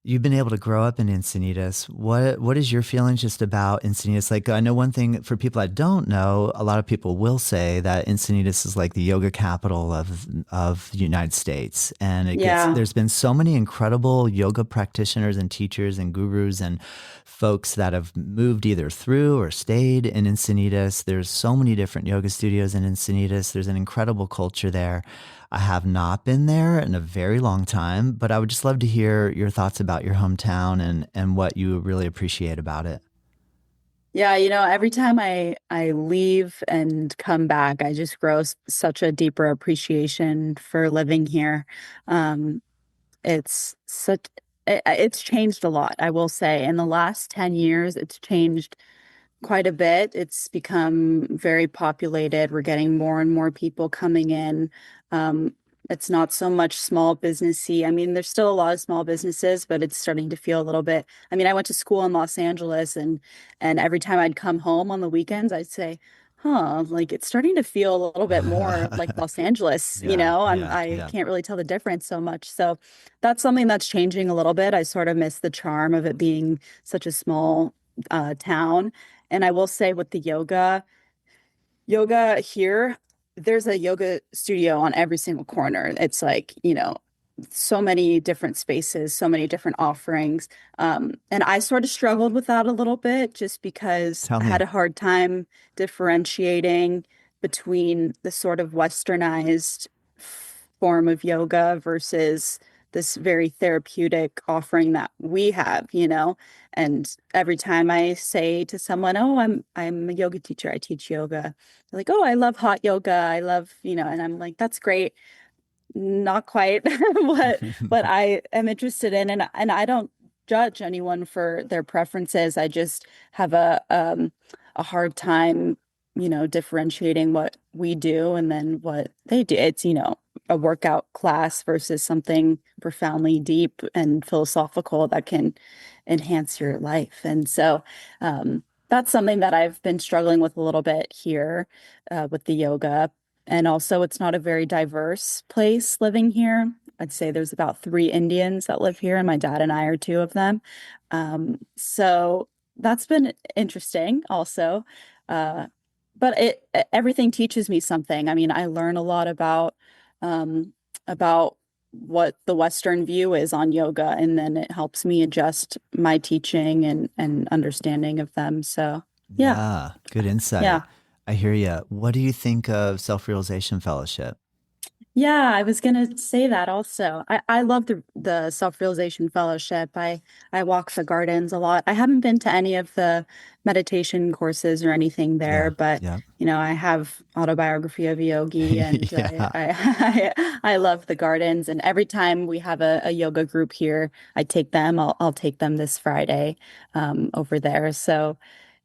A: you've been able to grow up in Encinitas. What is your feelings just about Encinitas? Like I know one thing for people that don't know, a lot of people will say that Encinitas is like the yoga capital of the United States. And
B: Yeah.
A: there's been so many incredible yoga practitioners and teachers and gurus and folks that have moved either through or stayed in Encinitas. There's so many different yoga studios in Encinitas. There's an incredible culture there. I have not been there in a very long time, but I would just love to hear your thoughts about your hometown and what you really appreciate about it.
B: Yeah, every time I leave and come back, I just grow such a deeper appreciation for living here. Um, it's such it's changed a lot, I will say. In the last 10 years, it's changed quite a bit. It's become very populated. We're getting more and more people coming in. Um, it's not so much small businessy. I mean, there's still a lot of small businesses, but it's starting to feel a little bit. I mean, I went to school in Los Angeles, and every time I'd come home on the weekends, I'd say, "Huh, like it's starting to feel a little bit more like Los Angeles."
A: Yeah, yeah,
B: I
A: yeah.
B: can't really tell the difference so much. So that's something that's changing a little bit. I sort of miss the charm of it being such a small town. And I will say with the yoga here, there's a yoga studio on every single corner. It's like, so many different spaces, so many different offerings. And I sort of struggled with that a little bit just because
A: Tell
B: I had
A: me.
B: a hard time differentiating between the sort of westernized form of yoga versus this very therapeutic offering that we have, And every time I say to someone, "Oh, I'm a yoga teacher. I teach yoga." They're like, "Oh, I love hot yoga. I love," and I'm like, "That's great. not quite what I am interested in, and I don't judge anyone for their preferences. I just have a hard time, differentiating what we do and then what they do. It's, a workout class versus something profoundly deep and philosophical that can enhance your life. And so that's something that I've been struggling with a little bit here with the yoga. And also, it's not a very diverse place living here. I'd say there's about three Indians that live here, and my dad and I are two of them. So that's been interesting also. Uh, but everything teaches me something. I mean, I learn a lot um, about what the Western view is on yoga, and then it helps me adjust my teaching and understanding of them. So yeah,
A: Yeah, good insight.
B: yeah.
A: I hear you. What do you think of Self-Realization Fellowship?
B: Yeah, I was gonna say that also. I love the Self-Realization Fellowship. I walk the gardens a lot. I haven't been to any of the meditation courses or anything there,
A: Yeah,
B: but
A: yeah.
B: I have Autobiography of a Yogi, and
A: Yeah.
B: I love the gardens. And every time we have a yoga group here, I take them. I'll take them this Friday over there. So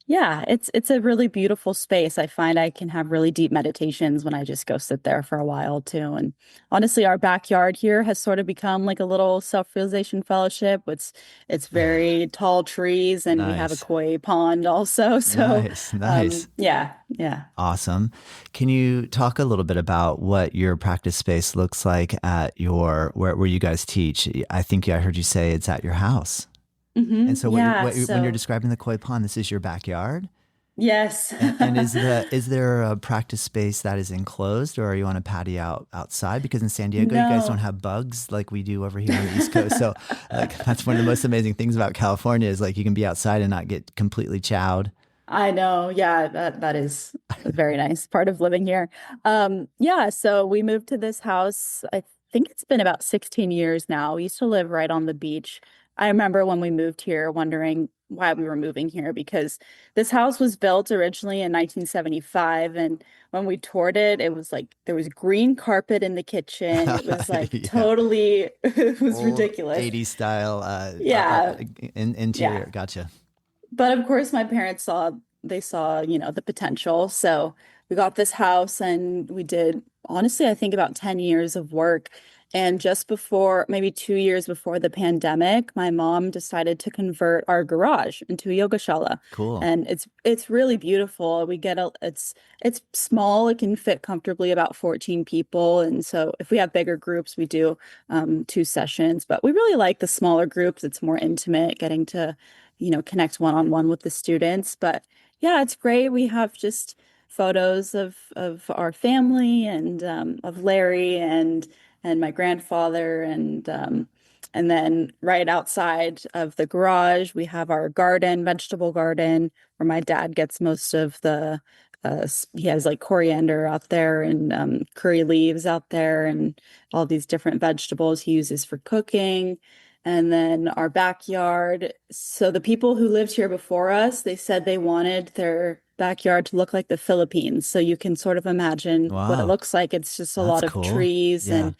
B: yeah, it's a really beautiful space. I find I can have really deep meditations when I just go sit there for a while too. And honestly, our backyard here has sort of become like a little self-realization fellowship. It's very tall trees, and we have a
A: Nice.
B: koi pond also. So
A: Nice. Nice.
B: yeah, yeah.
A: Awesome. Can you talk a little bit about what your practice space looks like at where you guys teach? I think I heard you say it's at your house. And so
B: Yeah,
A: when you're
B: so
A: describing the koi pond, this is your backyard?
B: yes.
A: And is there a practice space that is enclosed, or are you on a patio outside? Because in San Diego, you guys don't
B: No.
A: have bugs like we do over here on the East Coast. So like that's one of the most amazing things about California is like you can be outside and not get completely chowed.
B: I know. Yeah, that is a very nice part of living here. Yeah, so we moved to this house. I think it's been about 16 years now. We used to live right on the beach. I remember when we moved here wondering why we were moving here because this house was built originally in 1975, and when we toured it, it was like there was green carpet in the kitchen. It was like
A: Yeah.
B: totally it was
A: Old
B: ridiculous.
A: 80s style
B: Yeah. Yeah.
A: interior. Gotcha.
B: But of course, my parents saw, the potential. So we got this house and we did, honestly, I think about 10 years of work. And just before, maybe 2 years before the pandemic, my mom decided to convert our garage into a yoga shala.
A: Cool.
B: And it's really beautiful. It's small, it can fit comfortably about 14 people. And so if we have bigger groups, we do two sessions. But we really like the smaller groups. It's more intimate, getting to connect one-on-one with the students. But yeah, it's great. We have just photos of our family and of Larry and my grandfather and then right outside of the garage we have our garden, vegetable garden, where my dad gets most of the he has like coriander out there and curry leaves out there and all these different vegetables he uses for cooking. And then our backyard. So the people who lived here before us, they said they wanted their backyard to look like the Philippines. So you can sort of imagine what it
A: Wow.
B: looks like. It's just a
A: That's
B: lot of
A: cool.
B: trees
A: Yeah.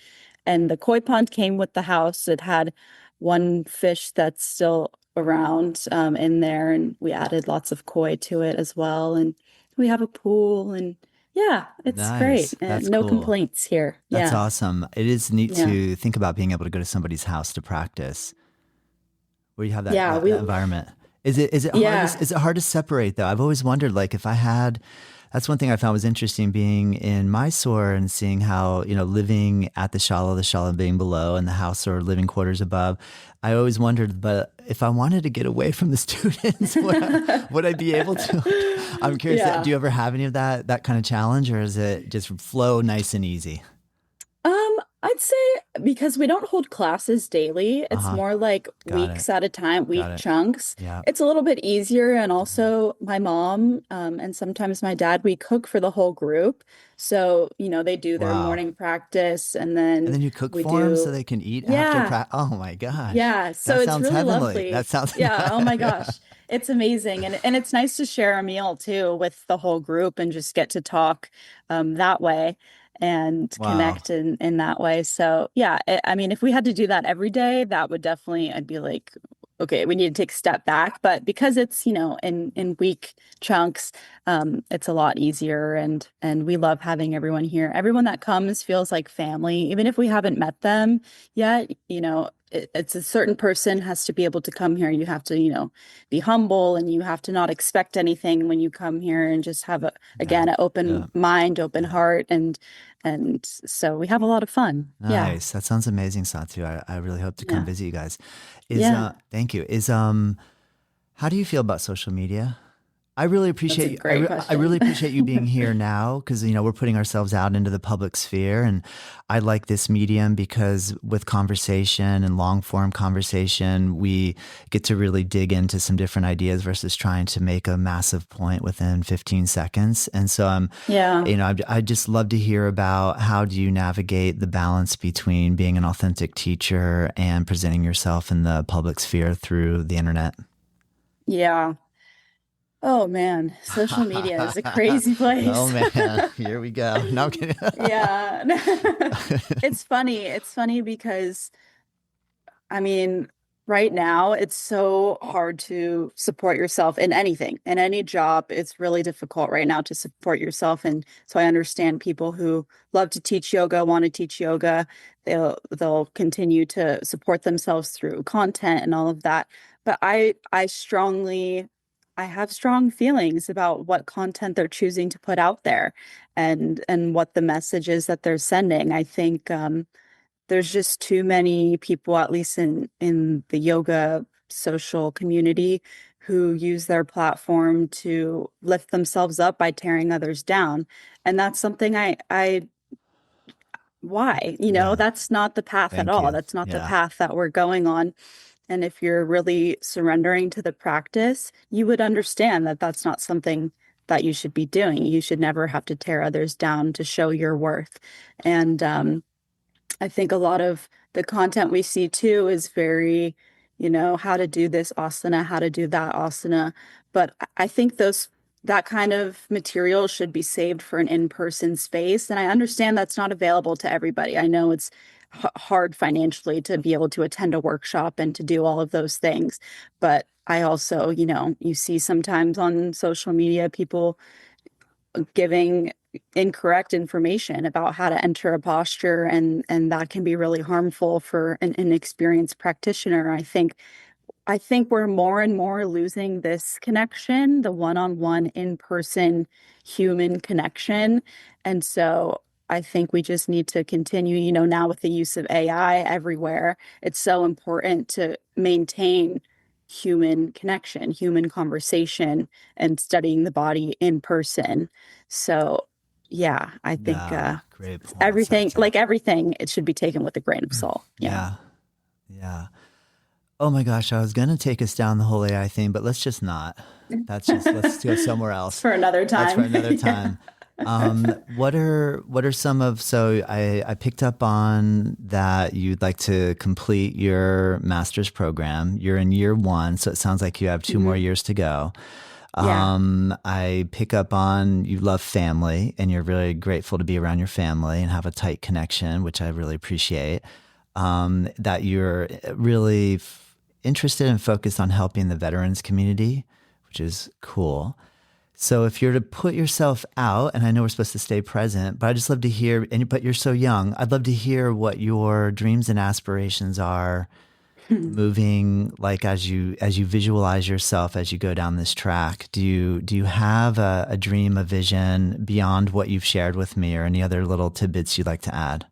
B: and the koi pond came with the house. It had one fish that's still around in there, and we added lots of koi to it as well. And we have a pool, and yeah, it's great.
A: Nice.
B: And
A: That's
B: no
A: cool.
B: complaints here.
A: That's
B: Yeah.
A: awesome. It is neat
B: Yeah.
A: to think about being able to go to somebody's house to practice where you have
B: Yeah,
A: that environment. Is it hard
B: yeah.
A: to, is it hard to separate though? I've always wondered like if I had that's one thing I found was interesting being in Mysore and seeing how, living at the shala being below and the house or living quarters above. I always wondered, but if I wanted to get away from the students, would I be able to? I'm curious,
B: Yeah.
A: do you ever have any of that kind of challenge or is it just flow nice and easy?
B: I'd say because we don't hold classes daily, it's
A: Uh-huh.
B: more like
A: Got it.
B: weeks at a time,
A: Got
B: week
A: it.
B: chunks.
A: Yeah.
B: It's a little bit easier. And
A: Mhm.
B: also my mom, and sometimes my dad, we cook for the whole group. So, they do their
A: Wow.
B: morning practice and
A: And
B: then
A: then you cook
B: we
A: for them so
B: do,
A: they can eat after
B: yeah,
A: practice. Oh my gosh.
B: yeah. So
A: That
B: it's
A: sounds
B: really
A: heavenly. That
B: lovely.
A: sounds
B: Yeah. Oh my gosh. It's amazing. And it's nice to share a meal too with the whole group and just get to talk that way. and
A: Wow.
B: connect in that way. So yeah, I mean, if we had to do that every day, that would definitely, I'd be like, okay, we need to take a step back. But because it's, in week chunks, it's a lot easier, and we love having everyone here. Everyone that comes feels like family, even if we haven't met them yet. It's a certain person has to be able to come here. You have to, be humble, and you have to not expect anything when you come here, and just have
A: Yeah.
B: again, an
A: Yeah.
B: open mind, open
A: Yeah.
B: heart, and so we have a lot of fun. Yeah.
A: Nice. That sounds amazing, Satu. I really hope to come
B: Yeah.
A: visit you guys.
B: Yeah.
A: Thank you. How do you feel about social media? I really
B: That's a
A: appreciate you.
B: great
A: I really
B: question.
A: appreciate you being here now because we're putting ourselves out into the public sphere, and I like this medium because with conversation and long form conversation, we get to really dig into some different ideas versus trying to make a massive point within 15 seconds. And so
B: Yeah.
A: I just love to hear about how do you navigate the balance between being an authentic teacher and presenting yourself in the public sphere through the internet.
B: Yeah. Oh man, social media is a crazy
A: Oh
B: place.
A: man, here we go. No, I'm kidding.
B: Yeah. It's funny. It's funny because I mean, right now it's so hard to support yourself in anything, in any job. It's really difficult right now to support yourself. And so I understand people who love to teach yoga, want to teach yoga. They'll continue to support themselves through content and all of that. But I have strong feelings about what content they're choosing to put out there, and what the message is that they're sending. I think there's just too many people, at least in the yoga social community, who use their platform to lift themselves up by tearing others down. And that's something I why?
A: Yeah,
B: That's not the path at
A: thank
B: all.
A: you.
B: That's not the
A: Yeah,
B: path that we're going on. And if you're really surrendering to the practice, you would understand that that's not something that you should be doing. You should never have to tear others down to show your worth. And I think a lot of the content we see too is very, how to do this asana, how to do that asana. But I think that kind of material should be saved for an in-person space. And I understand that's not available to everybody. I know it's hard financially to be able to attend a workshop and to do all of those things. But I also, you see sometimes on social media people giving incorrect information about how to enter a posture, and that can be really harmful for an inexperienced practitioner. I think we're more and more losing this connection, the one-on-one in-person human connection. And so I think we just need to continue, now with the use of AI everywhere, it's so important to maintain human connection, human conversation, and studying the body in person. So yeah, I think
A: yeah, great point,
B: everything,
A: Satu.
B: like everything, it should be taken with a grain of salt. Yeah.
A: Yeah, yeah. Oh my gosh, I was gonna take us down the whole AI thing, but let's just not. Let's go somewhere
B: It's
A: else.
B: for another
A: That's for
B: time.
A: another
B: Yeah.
A: time. What are some of so I picked up on that you'd like to complete your master's program. You're in year one, so it sounds like you have 2 more
B: Mhm.
A: years to go.
B: Yeah.
A: I pick up on you love family and you're really grateful to be around your family and have a tight connection, which I really appreciate. That you're really interested and focused on helping the veterans community, which is cool. So if you're to put yourself out, and I know we're supposed to stay present, but I just love to hear, but you're so young, I'd love to hear what your dreams and aspirations are moving like as you visualize yourself as you go down this track. Do you have a dream, a vision beyond what you've shared with me or any other little tidbits you'd like to add?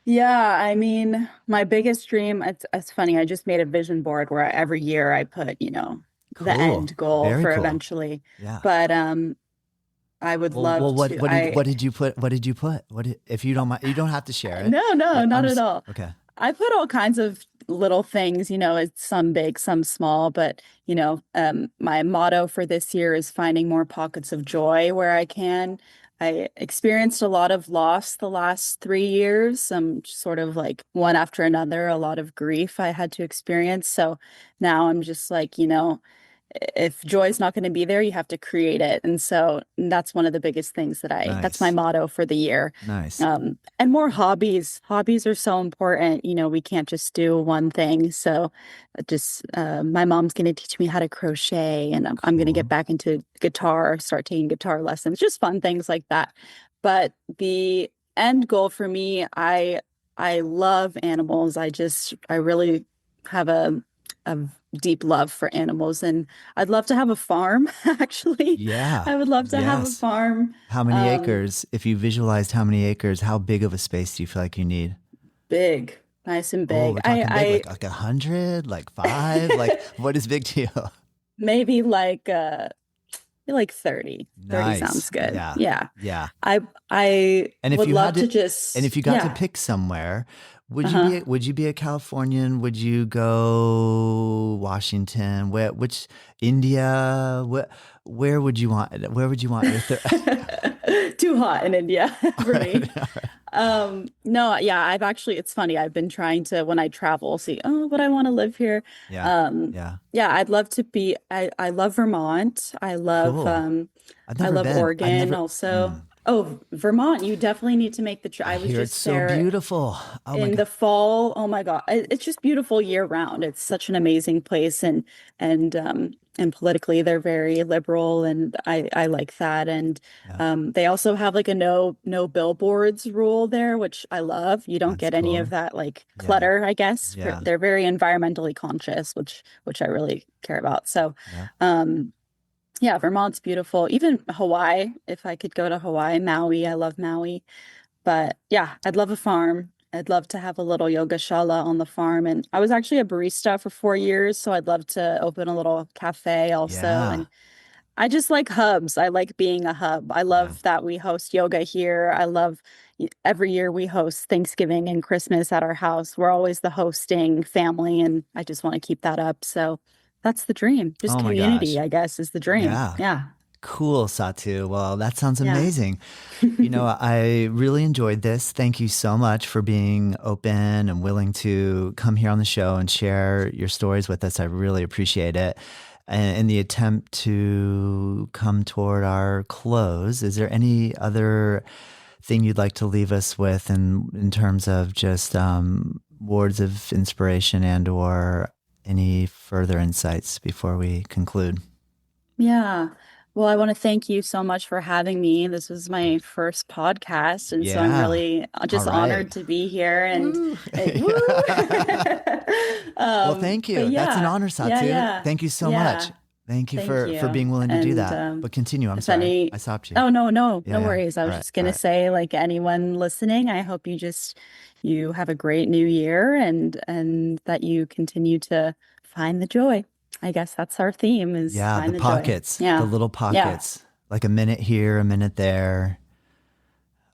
B: Yeah, I mean, my biggest dream, it's funny, I just made a vision board where every year I put, the
A: Cool.
B: end goal
A: Very
B: for
A: cool.
B: eventually.
A: Yeah.
B: But I would
A: Well,
B: love to
A: what did you put? What did you put? If you don't mind, you don't have to share it.
B: no, no,
A: But I'm
B: not at
A: just
B: all.
A: okay.
B: I put all kinds of little things, it's some big, some small, but my motto for this year is finding more pockets of joy where I can. I experienced a lot of loss the last 3 years, some sort of like one after another, a lot of grief I had to experience. So now I'm just like, if joy is not going to be there, you have to create it. And so that's one of the biggest things that's my
A: Nice.
B: motto for the year.
A: Nice.
B: And more hobbies. Hobbies are so important. We can't just do one thing. So my mom's going to teach me how to crochet, and I'm going to get
A: Cool.
B: back into guitar, start taking guitar lessons, just fun things like that. But the end goal for me, I love animals. I really have a deep love for animals, and I'd love to have a farm, actually.
A: Yeah.
B: I would love to have a
A: Yes.
B: farm.
A: How many
B: Um,
A: acres? If you visualized how many acres, how big of a space do you feel like you need?
B: Big, nice and
A: Oh,
B: big.
A: we're
B: I
A: talking big,
B: I
A: like 100, like five, like what is big to you?
B: maybe like 30. 30
A: Nice.
B: sounds good.
A: Yeah.
B: Yeah.
A: Yeah.
B: I
A: And if
B: would
A: you had
B: love to
A: to, and
B: just
A: if you got to
B: yeah.
A: pick somewhere,
B: Uh-huh.
A: would you be a Californian? Would you go Washington? Which India? Where would you want your
B: Too hot in India
A: all
B: for me.
A: right, all right.
B: No, yeah, it's funny. I've been trying to, when I travel, see, oh, but I want to live here.
A: Yeah.
B: Um,
A: Yeah.
B: yeah, I'd love to be, I love Vermont.
A: Cool. I've
B: I
A: never
B: love
A: been.
B: Oregon also. Oh, Vermont, you definitely need to make the trip.
A: I
B: I was
A: hear it's
B: just
A: so
B: there
A: beautiful. Oh my
B: in
A: God.
B: the fall. Oh my God. It's just beautiful year round. It's such an amazing place, and politically they're very liberal, and I like that. And
A: Yeah.
B: they also have like a no billboards rule there, which I love. You don't
A: That's
B: get any of
A: cool.
B: that like
A: Yeah.
B: clutter, I guess.
A: Yeah.
B: They're very environmentally conscious, which I really care about. So
A: Yeah.
B: um yeah, Vermont's beautiful. Even Hawaii, if I could go to Hawaii, Maui, I love Maui. But yeah, I'd love a farm. I'd love to have a little yoga shala on the farm. And I was actually a barista for 4 years, so I'd love to open a little cafe also.
A: Yeah.
B: And I just like hubs. I like being a hub. I
A: Yeah.
B: love that we host yoga here. I love every year we host Thanksgiving and Christmas at our house. We're always the hosting family, and I just want to keep that up. So that's the dream. Just
A: Oh my
B: community,
A: gosh.
B: I guess, is the dream.
A: Yeah.
B: Yeah.
A: Cool, Satu. Well, that sounds
B: Yeah.
A: amazing. I really enjoyed this. Thank you so much for being open and willing to come here on the show and share your stories with us. I really appreciate it. And in the attempt to come toward our close, is there any other thing you'd like to leave us with in terms of just words of inspiration and or any further insights before we conclude?
B: Yeah. Well, I want to thank you so much for having me. This was my first podcast, and so I'm
A: Yeah.
B: really
A: All
B: just
A: right.
B: honored to be here. And
A: Woo.
B: woo!
A: Well, thank
B: But
A: you. That's an
B: yeah,
A: honor,
B: yeah,
A: Satu.
B: yeah,
A: Thank you so much.
B: yeah.
A: Thank you
B: Thank
A: for
B: you.
A: being willing to do
B: And
A: that. But continue. I'm
B: if
A: sorry.
B: any,
A: I stopped you.
B: oh no, no,
A: Yeah,
B: no
A: yeah.
B: worries. I
A: All
B: was
A: right.
B: just
A: All
B: gonna
A: right.
B: say, like anyone listening, I hope you have a great new year, and that you continue to find the joy. I guess that's our theme, is
A: Yeah, the
B: find the joy.
A: pockets, the
B: Yeah.
A: little
B: Yeah.
A: pockets, like a minute here, a minute there.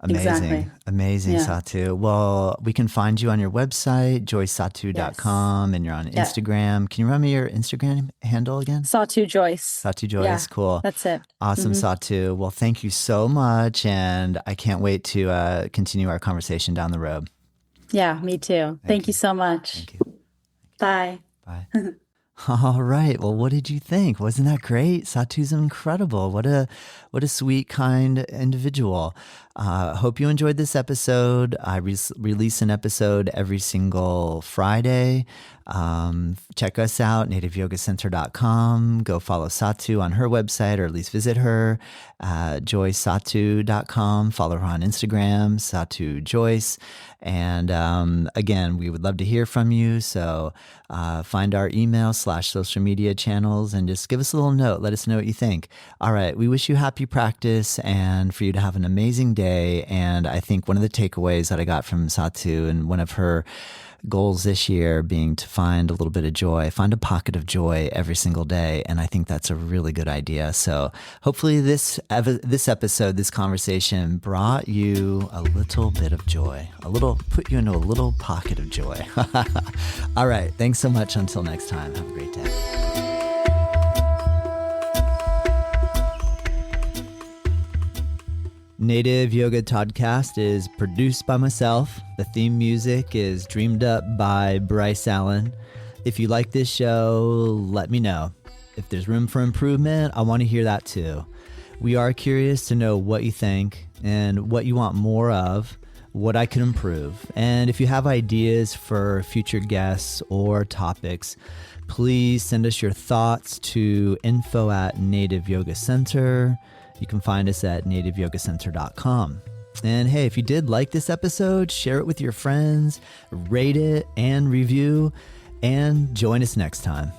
A: Amazing.
B: Exactly.
A: Amazing,
B: Yeah.
A: Satu. Well, we can find you on your website,
B: Yes.
A: joysatu.com, and you're on
B: Yeah.
A: Instagram. Can you run me your Instagram handle again?
B: Satu Jois.
A: Satu Jois.
B: Yeah.
A: Cool.
B: That's it.
A: Awesome,
B: Hmm.
A: Satu. Well, thank you so much. And I can't wait to continue our conversation down the road.
B: Yeah, me too.
A: Thank
B: Thank you
A: you.
B: so much.
A: Thank you.
B: Bye.
A: Bye. All right. Well, what did you think? Wasn't that great? Satu's incredible. What a sweet, kind individual. Hope you enjoyed this episode. I release an episode every single Friday. Check us out, nativeyogacenter.com. Go follow Satu on her website, or at least visit her, joysatu.com. Follow her on Instagram, Sathu Jois. And again, we would love to hear from you. So find our email / social media channels and just give us a little note. Let us know what you think. All right. We wish you happy practice and for you to have an amazing day. And I think one of the takeaways that I got from Satu, and one of her goals this year being to find a little bit of joy, find a pocket of joy every single day. And I think that's a really good idea. So hopefully this episode, this conversation brought you a little bit of joy, put you into a little pocket of joy. All right. Thanks so much. Until next time, have a great day. Native Yoga Toddcast is produced by myself. The theme music is dreamed up by Bryce Allen. If you like this show, let me know. If there's room for improvement, I want to hear that too. We are curious to know what you think and what you want more of, what I can improve. And if you have ideas for future guests or topics, please send us your thoughts to info@Native Yoga Center. You can find us at nativeyogacenter.com. And hey, if you did like this episode, share it with your friends, rate it and review, and join us next time.